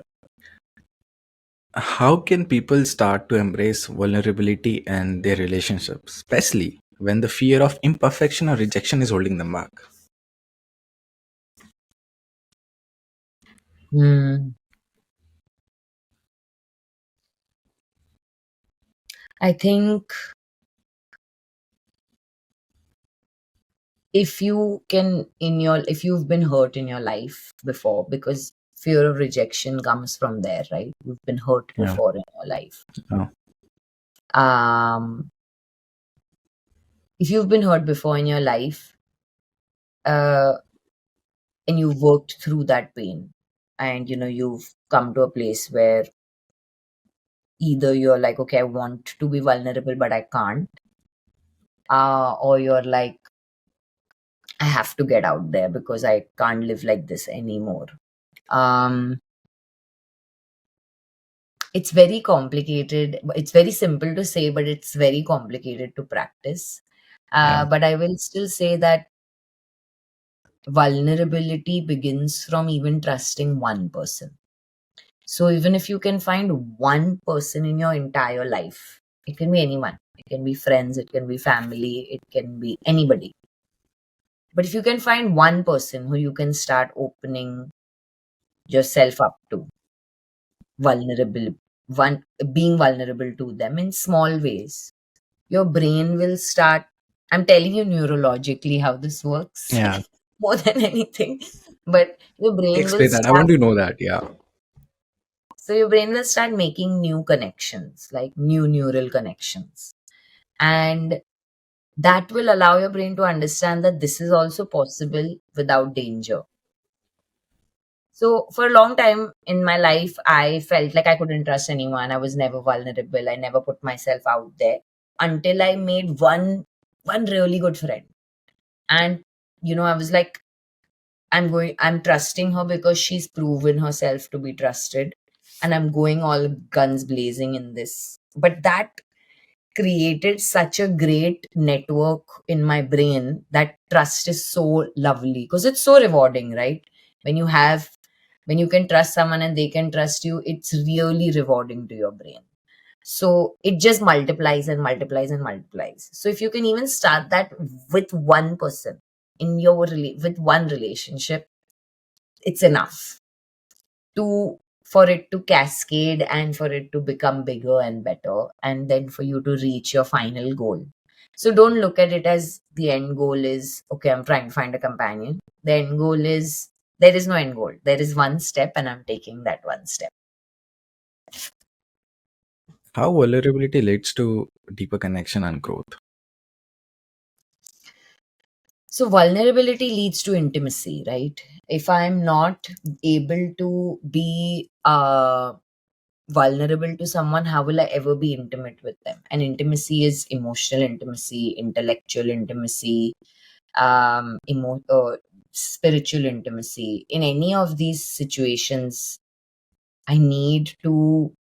How can people start to embrace vulnerability in their relationships, especially when the fear of imperfection or rejection is holding them back? Hmm. I think if you've been hurt in your life before, because fear of rejection comes from there, right? You've been hurt Yeah. before in your life. Oh, um if you've been hurt before in your life, uh and you've worked through that pain, and you've come to a place where either you're like, okay, I want to be vulnerable but I can't, or you're like, I have to get out there because I can't live like this anymore. um it's very complicated. It's very simple to say, but it's very complicated to practice. yeah. But I will still say that vulnerability begins from even trusting one person. So even if you can find one person in your entire life, it can be anyone, it can be friends, it can be family, it can be anybody. But if you can find one person who you can start opening yourself up to, vulnerable, one being vulnerable to them in small ways, your brain will start. I'm telling you neurologically how this works Yeah. more than anything, but your brain will Explain that. I start. want to know that. Yeah. So your brain will start making new connections, like new neural connections, and that will allow your brain to understand that this is also possible without danger. So for a long time in my life, I felt like I couldn't trust anyone. I was never vulnerable. I never put myself out there until I made one really good friend. And I was like, I'm trusting her because she's proven herself to be trusted, and I'm going all guns blazing in this. But that created such a great network in my brain that trust is so lovely because it's so rewarding, right? When you have when you can trust someone and they can trust you, it's really rewarding to your brain. So it just multiplies and multiplies and multiplies. So if you can even start that with one person with one relationship, it's enough to for it to cascade and for it to become bigger and better, and then for you to reach your final goal. So don't look at it as the end goal is, okay, I'm trying to find a companion. The end goal is, there is no end goal, there is one step, and I'm taking that one step. How vulnerability leads to deeper connection and growth. So vulnerability leads to intimacy, right? If I'm not able to be vulnerable to someone, how will I ever be intimate with them? And intimacy is emotional intimacy, intellectual intimacy, spiritual intimacy. In any of these situations, I need to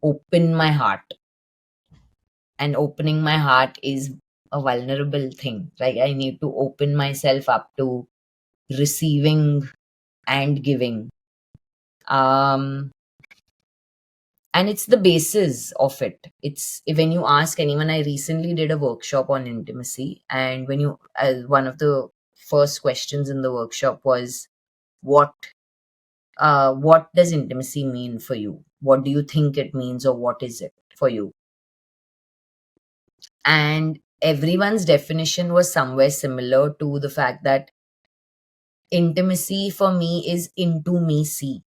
open my heart, and opening my heart is a vulnerable thing. Like, I need to open myself up to receiving and giving. Um, and it's the basis of it. It's when you ask anyone. I recently did a workshop on intimacy, and when you one of the first questions in the workshop was, what what does intimacy mean for you? What do you think it means, or what is it for you? And everyone's definition was somewhere similar to the fact that intimacy for me is into me see,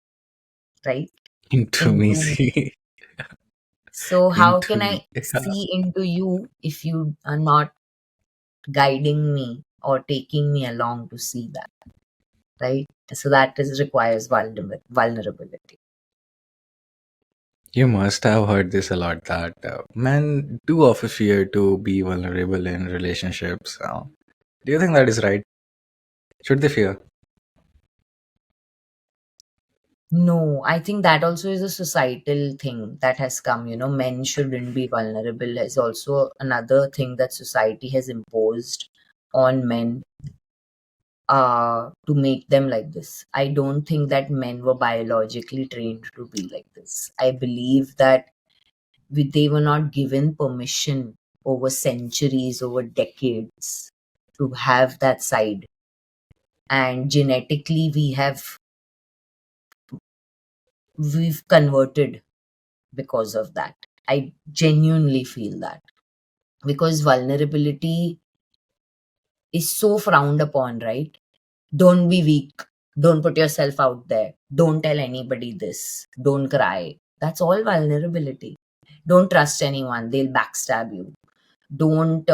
right? Into me. Intimacy. So how can Into. I see into you if you are not guiding me or taking me along to see that, right? So that is requires vulnerability. You must have heard this a lot that men do often fear to be vulnerable in relationships. Do you think that is right? Should they fear? No, I think that also is a societal thing that has come. Men shouldn't be vulnerable is also another thing that society has imposed on men to make them like this. I don't think that men were biologically trained to be like this. I believe that they were not given permission over centuries, over decades to have that side. And genetically, we've converted because of that. I genuinely feel that because vulnerability is so frowned upon, right? Don't be weak. Don't put yourself out there. Don't tell anybody this. Don't cry. That's all vulnerability. Don't trust anyone. They'll backstab you. Don't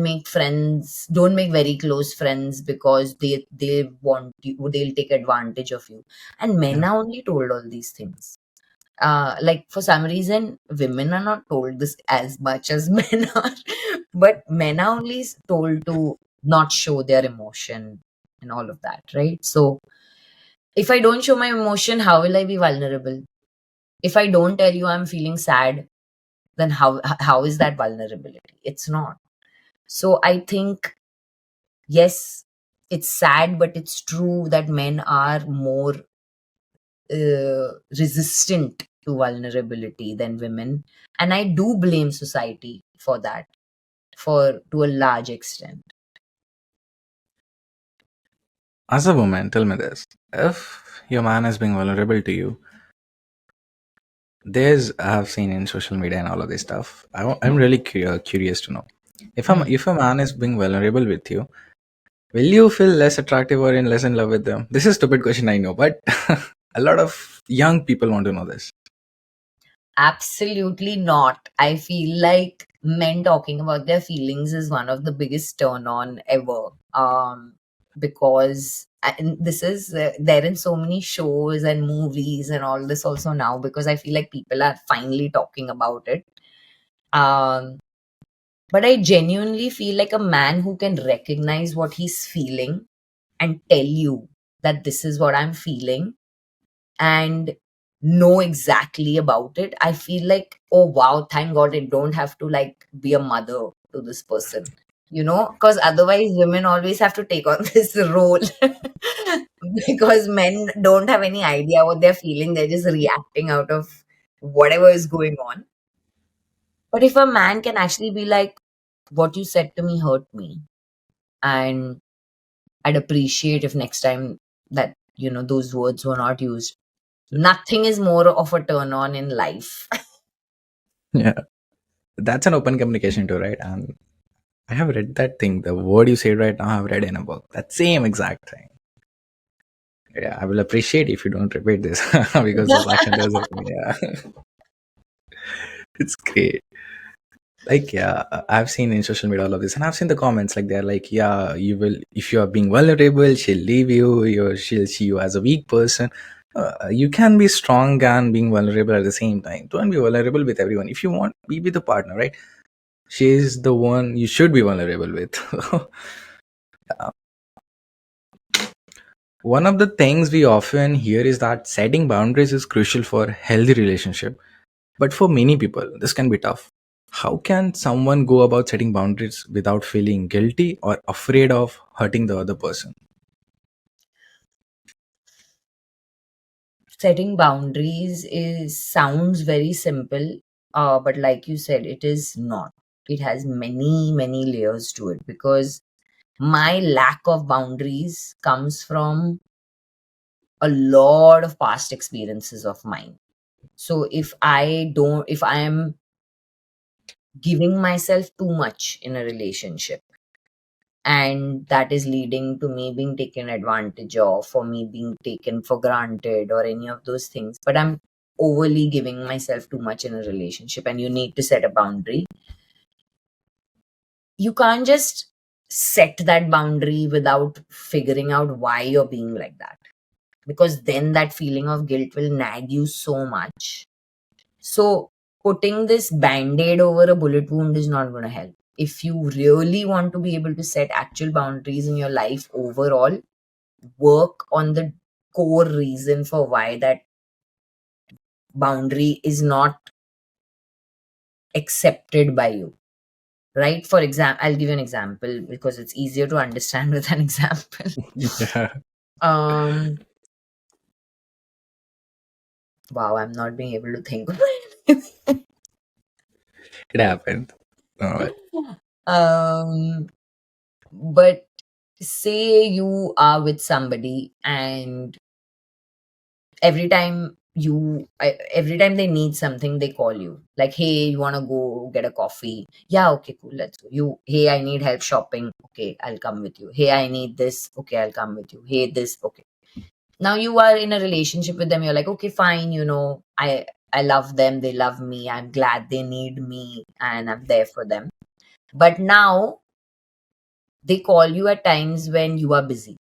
make friends. Don't make very close friends because they want you. They'll take advantage of you. And men Yeah. are only told all these things. Like for some reason, women are not told this as much as men are, but men are only told to not show their emotion and all of that, right? So if I don't show my emotion, how will I be vulnerable? If I don't tell you I'm feeling sad, then how is that vulnerability? It's not. So I think, yes, it's sad, but it's true that men are more resistant to vulnerability than women, and I do blame society for that, for to a large extent. As a woman, tell me this. If your man is being vulnerable to you, I've seen in social media and all of this stuff. I'm really curious to know Hmm. if a man is being vulnerable with you, will you feel less attractive or in less in love with them? This is a stupid question, I know, but a lot of young people want to know this. Absolutely not. I feel like men talking about their feelings is one of the biggest turn on ever. Because and this is there in so many shows and movies and all this also now, because I feel like people are finally talking about it. Um, but I genuinely feel like a man who can recognize what he's feeling and tell you that this is what I'm feeling and know exactly about it. I feel like, oh wow, thank God I don't have to like be a mother to this person, because otherwise women always have to take on this role because men don't have any idea what they're feeling. They're just reacting out of whatever is going on. But if a man can actually be like, what you said to me hurt me, and I'd appreciate if next time that those words were not used. Nothing is more of a turn on in life. Yeah, that's an open communication too, right? And I have read that thing. The word you said right now, I've read in a book. That same exact thing. Yeah, I will appreciate if you don't repeat this because this action does it. Yeah. It's great. Like, yeah, I've seen in social media all of this, and I've seen the comments. Like, they're like, yeah, you will, if you are being vulnerable, she'll leave you. She'll see you as a weak person. You can be strong and being vulnerable at the same time. Don't be vulnerable with everyone. If you want, be with the partner, right? She is the one you should be vulnerable with. One of the things we often hear is that setting boundaries is crucial for healthy relationship. But for many people, this can be tough. How can someone go about setting boundaries without feeling guilty or afraid of hurting the other person? Setting boundaries is sounds very simple, but like you said, it is not. It has many layers to it, because my lack of boundaries comes from a lot of past experiences of mine. So if I am giving myself too much in a relationship, and that is leading to me being taken advantage of, or me being taken for granted, or any of those things, but I'm overly giving myself too much in a relationship, and you need to set a boundary. You can't just set that boundary without figuring out why you're being like that, because then that feeling of guilt will nag you so much. So putting this band-aid over a bullet wound is not going to help. If you really want to be able to set actual boundaries in your life overall, work on the core reason for why that boundary is not accepted by you. Right? For example, I'll give you an example because it's easier to understand with an example. Yeah, um wow, I'm not being able to think of it. it happened. Uh, um but say you are with somebody, and every time they need something, they call you like, hey, you want to go get a coffee? Yeah, okay, cool, let's go. You, hey, I need help shopping. Okay, I'll come with you. Hey, I need this. Okay, I'll come with you. Hey, this. Okay. Now you are in a relationship with them. You're like, okay, fine, I love them, they love me, I'm glad they need me, and I'm there for them. But now they call you at times when you are busy,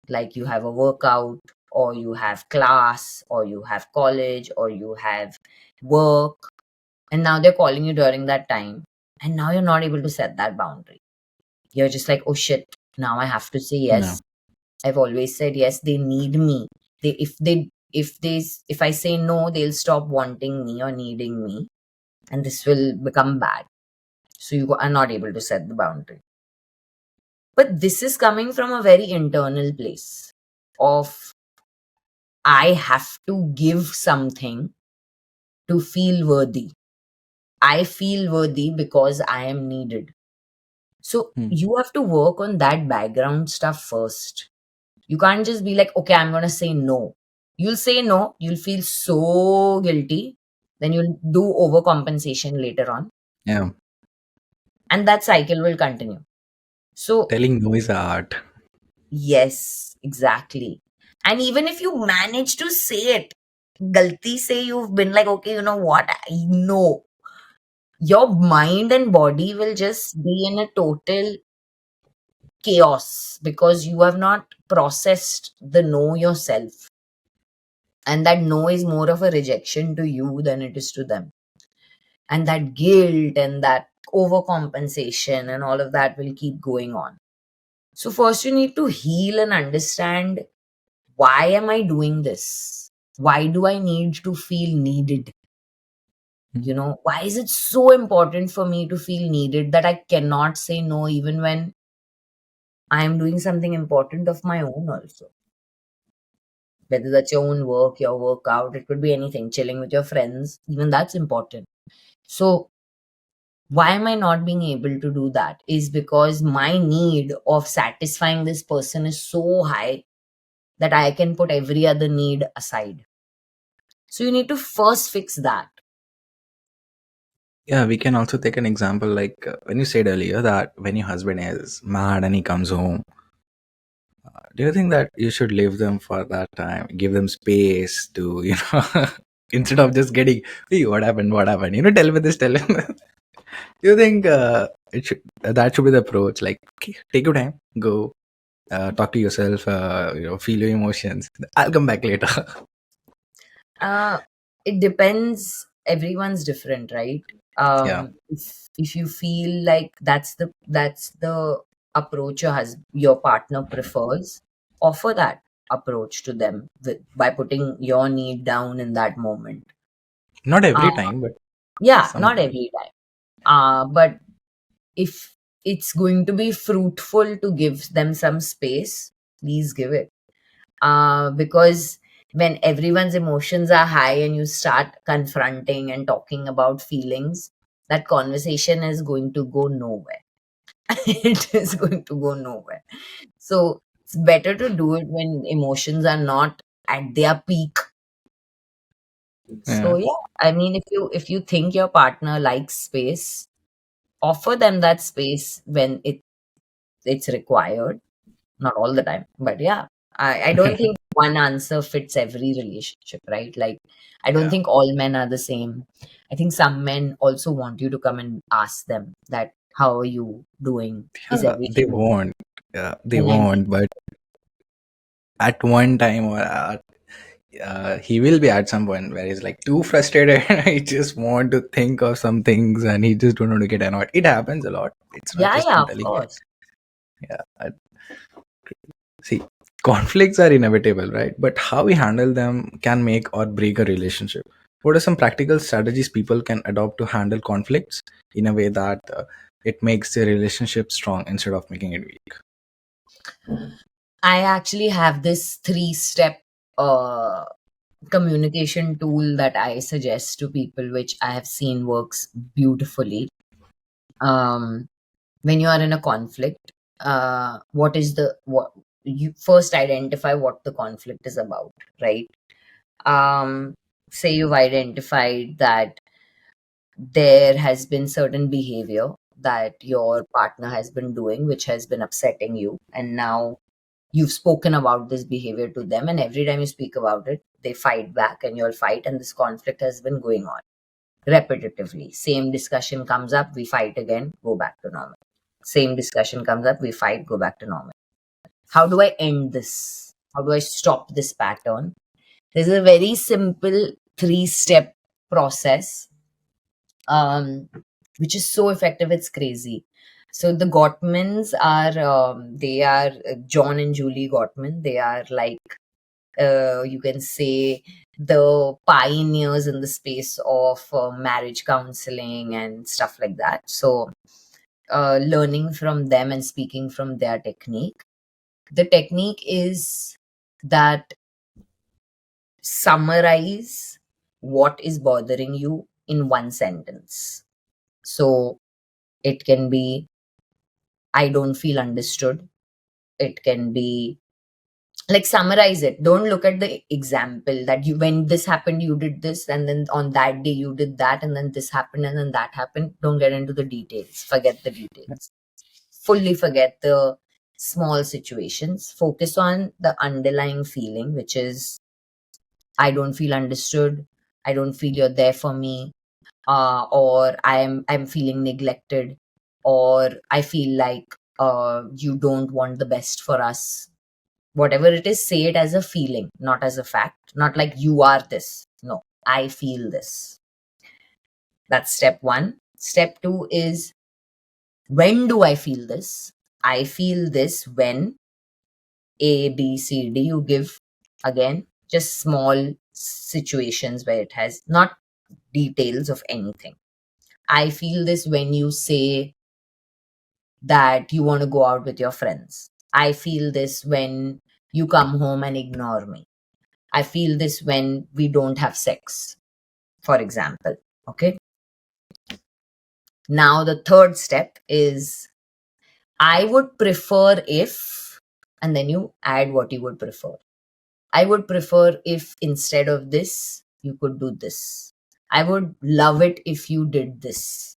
like you have a workout, or you have class, or you have college, or you have work, and now they're calling you during that time, and now you're not able to set that boundary. You're just like, oh shit, now I have to say no. yes. I've always said yes, they need me. If I say no, they'll stop wanting me or needing me, and this will become bad. So you are not able to set the boundary. But this is coming from a very internal place of, I have to give something to feel worthy. I feel worthy because I am needed. So Hmm. you have to work on that background stuff first. You can't just be like, okay, I'm going to say no. You'll say no, you'll feel so guilty, then you'll do overcompensation later on, Yeah, and that cycle will continue. So, telling no is art. yes, exactly. And even if you manage to say it, galti say you've been like, okay, you know what? I know. Your mind and body will just be in a total chaos because you have not processed the no yourself. And that no is more of a rejection to you than it is to them. And that guilt and that overcompensation and all of that will keep going on. So, first, you need to heal and understand, why am I doing this? Why do I need to feel needed? Hmm. Why is it so important for me to feel needed that I cannot say no even when I am doing something important of my own also? Whether that's your own work, your workout, it could be anything, chilling with your friends, even that's important. So, why am I not being able to do that? Is because my need of satisfying this person is so high that I can put every other need aside. So, you need to first fix that. Yeah, we can also take an example like when you said earlier that when your husband is mad and he comes home, do you think that you should leave them for that time, give them space to, instead of just getting, hey, what happened, what happened, tell me this, tell me that. You think it should that should be the approach, like, okay, take your time, go, talk to yourself, feel your emotions, I'll come back later. Uh, it depends. Everyone's different, right? Yeah. If you feel like that's the approach your partner prefers, offer that approach to them by putting your need down in that moment. Not Uh, every time, but yeah, not sometimes. every time. But if it's going to be fruitful to give them some space, please give it. Because when everyone's emotions are high and you start confronting and talking about feelings, that conversation is going to go nowhere. It is going to go nowhere. So it's better to do it when emotions are not at their peak. So Yeah. yeah, I mean, if you think your partner likes space, offer them that space when it's required. Not all the time, but yeah, I don't think one answer fits every relationship, right? Like, I don't Yeah. think all men are the same. I think some men also want you to come and ask them that, how are you doing? Is Yeah, they everything okay? won't. Yeah, they And then, won't. But at one time, or he will be at some point where he's like too frustrated. He just want to think of some things, and he just don't want to get annoyed. It happens a lot. It's not yeah, just yeah, I'm of telling you. course. Yeah. See, conflicts are inevitable, right? But how we handle them can make or break a relationship. What are some practical strategies people can adopt to handle conflicts in a way that it makes the relationship strong instead of making it weak? I actually have this 3-step uh, communication tool that I suggest to people, which I have seen works beautifully. Um, when you are in a conflict, what you first identify what the conflict is about, right? um Say you've identified that there has been certain behavior that your partner has been doing which has been upsetting you, and now you've spoken about this behavior to them, and every time you speak about it they fight back and you'll fight, and this conflict has been going on repetitively. Same discussion comes up, we fight again, go back to normal. Same discussion comes up, we fight, go back to normal. How do I end this? How do I stop this pattern? There's a very simple 3-step process, um, which is so effective, it's crazy. So the Gottmans are, they are John and Julie Gottman. They are like, you can say, the pioneers in the space of marriage counseling and stuff like that. So, learning from them and speaking from their technique. The technique is that summarize what is bothering you in one sentence. So it can be, I don't feel understood. It can be, like, summarize it. Don't look at the example that you, when this happened you did this, and then on that day you did that, and then this happened and then that happened. Don't get into the details, forget the details, fully forget the small situations. Focus on the underlying feeling, which is, I don't feel understood, I don't feel you're there for me, or I'm feeling neglected, or I feel like you don't want the best for us. Whatever it is, say it as a feeling, not as a fact. Not like you are this. No, I feel this. That's step one. Step two is, when do I feel this? I feel this when A, B, C, D. You give, again, just small situations where it has not details of anything. I feel this when you say that you want to go out with your friends. I feel this when you come home and ignore me. I feel this when we don't have sex, for example. Okay. Now, the third step is, I would prefer if, and then you add what you would prefer. I would prefer if instead of this, you could do this. I would love it if you did this.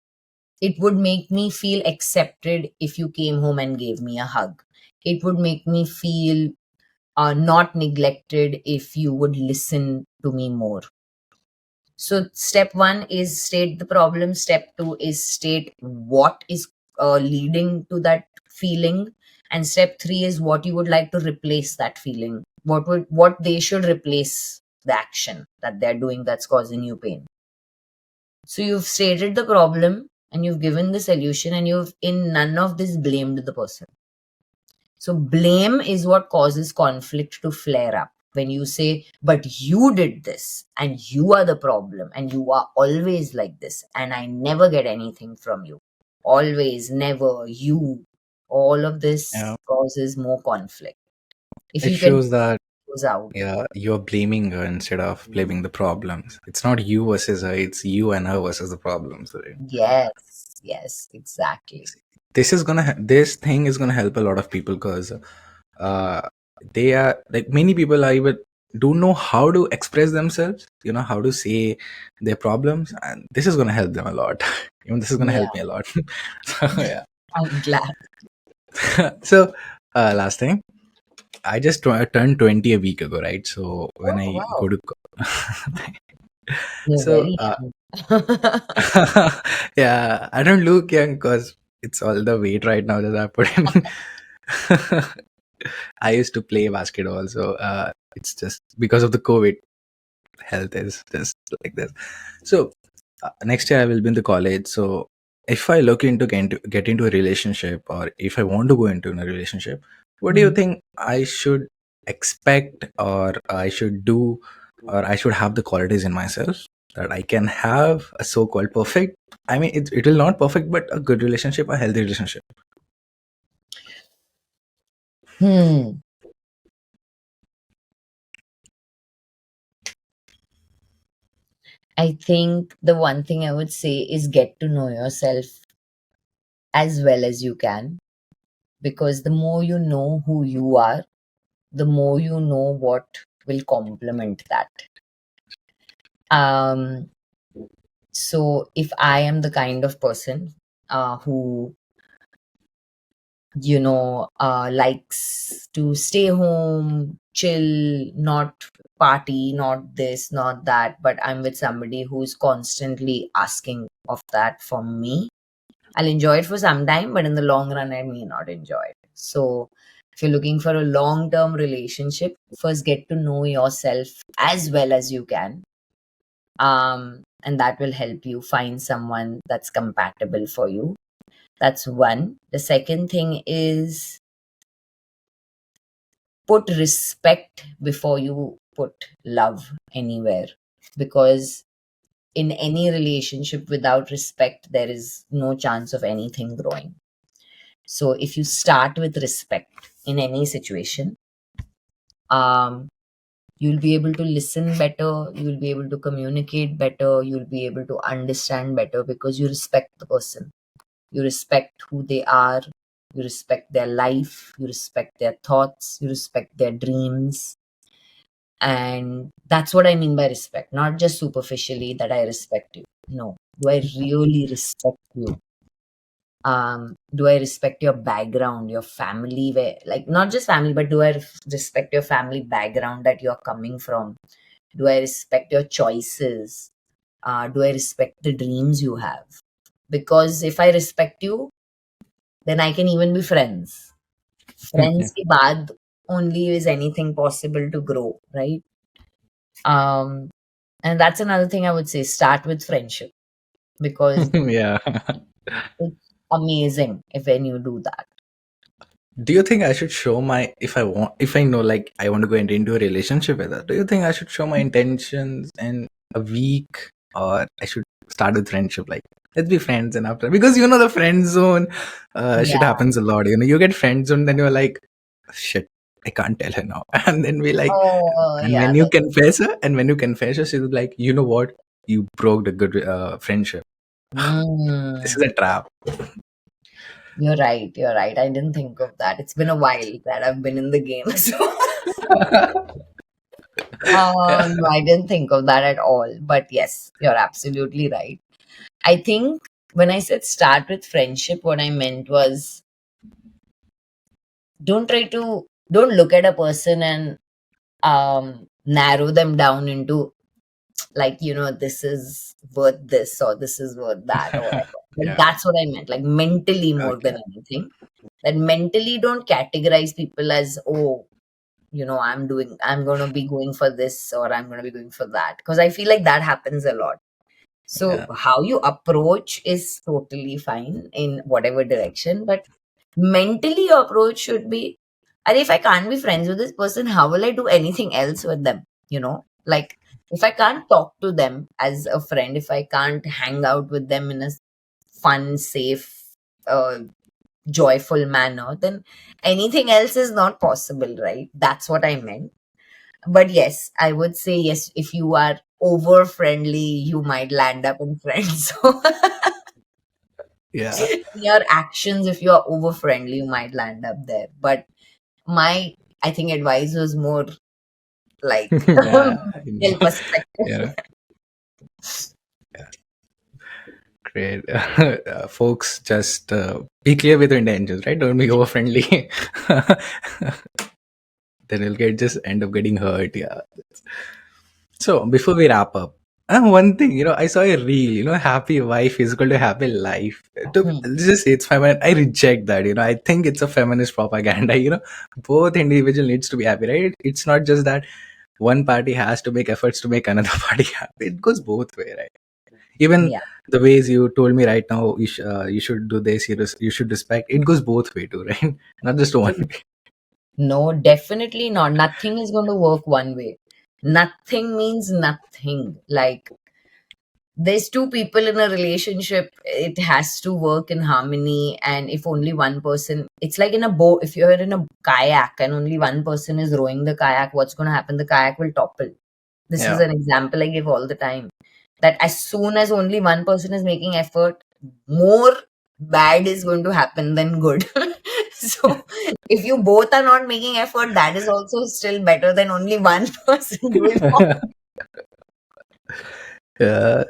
It would make me feel accepted if you came home and gave me a hug. It would make me feel not neglected if you would listen to me more. So step one is state the problem. Step two is state what is leading to that feeling, and step three is what you would like to replace that feeling. What they should replace the action that they're doing that's causing you pain. So you've stated the problem and you've given the solution, and you've in none of this blamed the person. So blame is what causes conflict to flare up. When you say, but you did this and you are the problem and you are always like this and I never get anything from you. Always, never, you. All of this Yeah. causes more conflict. If It you can shows that, close out. yeah, you're blaming her instead of blaming the problems. It's not you versus her, it's you and her versus the problems, right? Yes, yes, exactly. This thing is gonna help a lot of people because uh, they are like many people are even don't know how to express themselves, how to say their problems, and this is gonna help them a lot. Even this is gonna help Yeah, me a lot. So yeah. I'm glad. So last thing, I just turned 20 a week ago, right? So when Oh, I go wow. to You're so very young. yeah, I don't look young because it's all the weight right now that I put in. I used to play basketball, so it's just because of the COVID, health is just like this. So next year I will be in the college. So if I look into get into a relationship, or if I want to go into a relationship, what do you Mhm. think I should expect, or I should do, or I should have the qualities in myself that I can have a so-called perfect? I mean, it will not perfect, but a good relationship, a healthy relationship. Hmm. I think the one thing I would say is get to know yourself as well as you can, because the more you know who you are, the more you know what will complement that. Um, so if I am the kind of person who likes to stay home, chill, not party, not this, not that, but I'm with somebody who's constantly asking of that from me, I'll enjoy it for some time, but in the long run, I may not enjoy it. So, if you're looking for a long term relationship, first get to know yourself as well as you can. And that will help you find someone that's compatible for you. That's one. The second thing is put respect before you put love anywhere. Because in any relationship without respect, there is no chance of anything growing. So if you start with respect in any situation, um, you'll be able to listen better, you'll be able to communicate better, you'll be able to understand better because you respect the person. You respect who they are, you respect their life, you respect their thoughts, you respect their dreams. And that's what I mean by respect, not just superficially that I respect you. No. Do I really respect you? Do I respect your background, your family, where like not just family, but do I respect your family background that you're coming from? Do I respect your choices? Do I respect the dreams you have? Because if I respect you, then I can even be friends. Yeah. Friends ke baad only is anything possible to grow, right? Um, and that's another thing I would say. Start with friendship because Yeah. it's amazing if when you do that. Do you think I should show my if I know like I want to go into a relationship with her? Do you think I should show my intentions in a week, or I should start with friendship? Like let's be friends, and after, because the friend zone, shit Yeah. happens a lot. You get friend zone, then you're like, shit, I can't tell her now, and then we like, Oh, and yeah. when you confess her, she's like, you know what, you broke the good friendship. This is Mm, a trap. you're right. You're right. I didn't think of that. It's been a while that I've been in the game. So, Yeah. no, I didn't think of that at all. But yes, you're absolutely right. I think when I said start with friendship, what I meant was don't look at a person and narrow them down into like, this is worth this or this is worth that or whatever. Like, Yeah. that's what I meant, like mentally more Okay. than anything. That mentally don't categorize people as, oh, I'm going to be going for this or I'm going to be going for that. Because I feel like that happens a lot. So, Yeah. how you approach is totally fine in whatever direction, but mentally, your approach should be, and if I can't be friends with this person, how will I do anything else with them? Like if I can't talk to them as a friend, if I can't hang out with them in a fun, safe, uh, joyful manner, then anything else is not possible, right? That's what I meant. But yes, I would say yes, if you are over friendly, you might land up in friends. So Yeah. your actions, if you are over friendly, you might land up there. But my, I think, advice was more like Yeah. I know. mental perspective. Yeah. Great. Folks, just be clear with your intentions, right? Don't be over friendly. Then you'll just end up getting hurt. Yeah. So before we wrap up, one thing, I saw a reel, happy wife is equal to happy life. Hmm. Let's just say it's feminine. I reject that, I think it's a feminist propaganda, both individual needs to be happy, right? It's not just that one party has to make efforts to make another party happy. It goes both way, right? Even Yeah. the ways you told me right now, you should do this, you should respect. It goes both way too, right? Not just one way. No, definitely not. Nothing is going to work one way. Nothing means nothing. Like, there's two people in a relationship, it has to work in harmony. And if only one person, it's like in a boat, if you're in a kayak and only one person is rowing the kayak, what's going to happen? The kayak will topple. This is Yeah. an example I give all the time. That as soon as only one person is making effort, more bad is going to happen than good. So if you both are not making effort, that is also still better than only one person doing all. uh,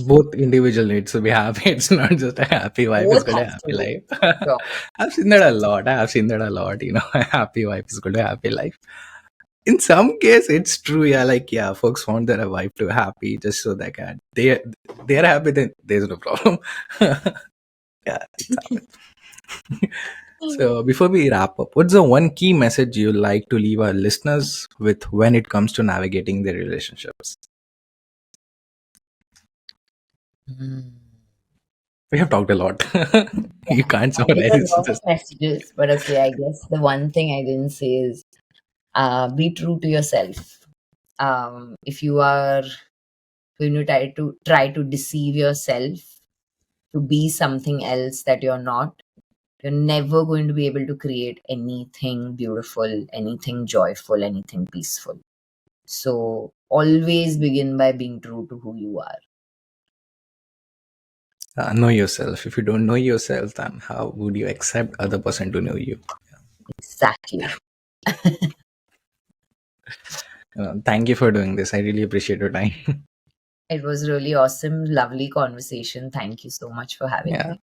Both individual needs to be happy. It's not just a happy wife is Both got a has to happy be. life. Sure. I've seen that a lot. I have seen that a lot. A happy wife is got a happy life. In some case, it's true. Yeah, like yeah, folks want their wife to be happy just so they're happy. Then there's no problem. Yeah, it's happened. So before we wrap up, what's the one key message you like to leave our listeners with when it comes to navigating their relationships? Hmm. We have talked a lot. You can't I did a summarize. lot of Just messages, but okay, I guess the one thing I didn't say is be true to yourself. If you are going to try to deceive yourself to be something else that you're not, you're never going to be able to create anything beautiful, anything joyful, anything peaceful. So always begin by being true to who you are. know yourself. If you don't know yourself, then how would you accept other person to know you? Exactly. Thank you for doing this. I really appreciate your time. It was really awesome, lovely conversation. Thank you so much for having Yeah. me.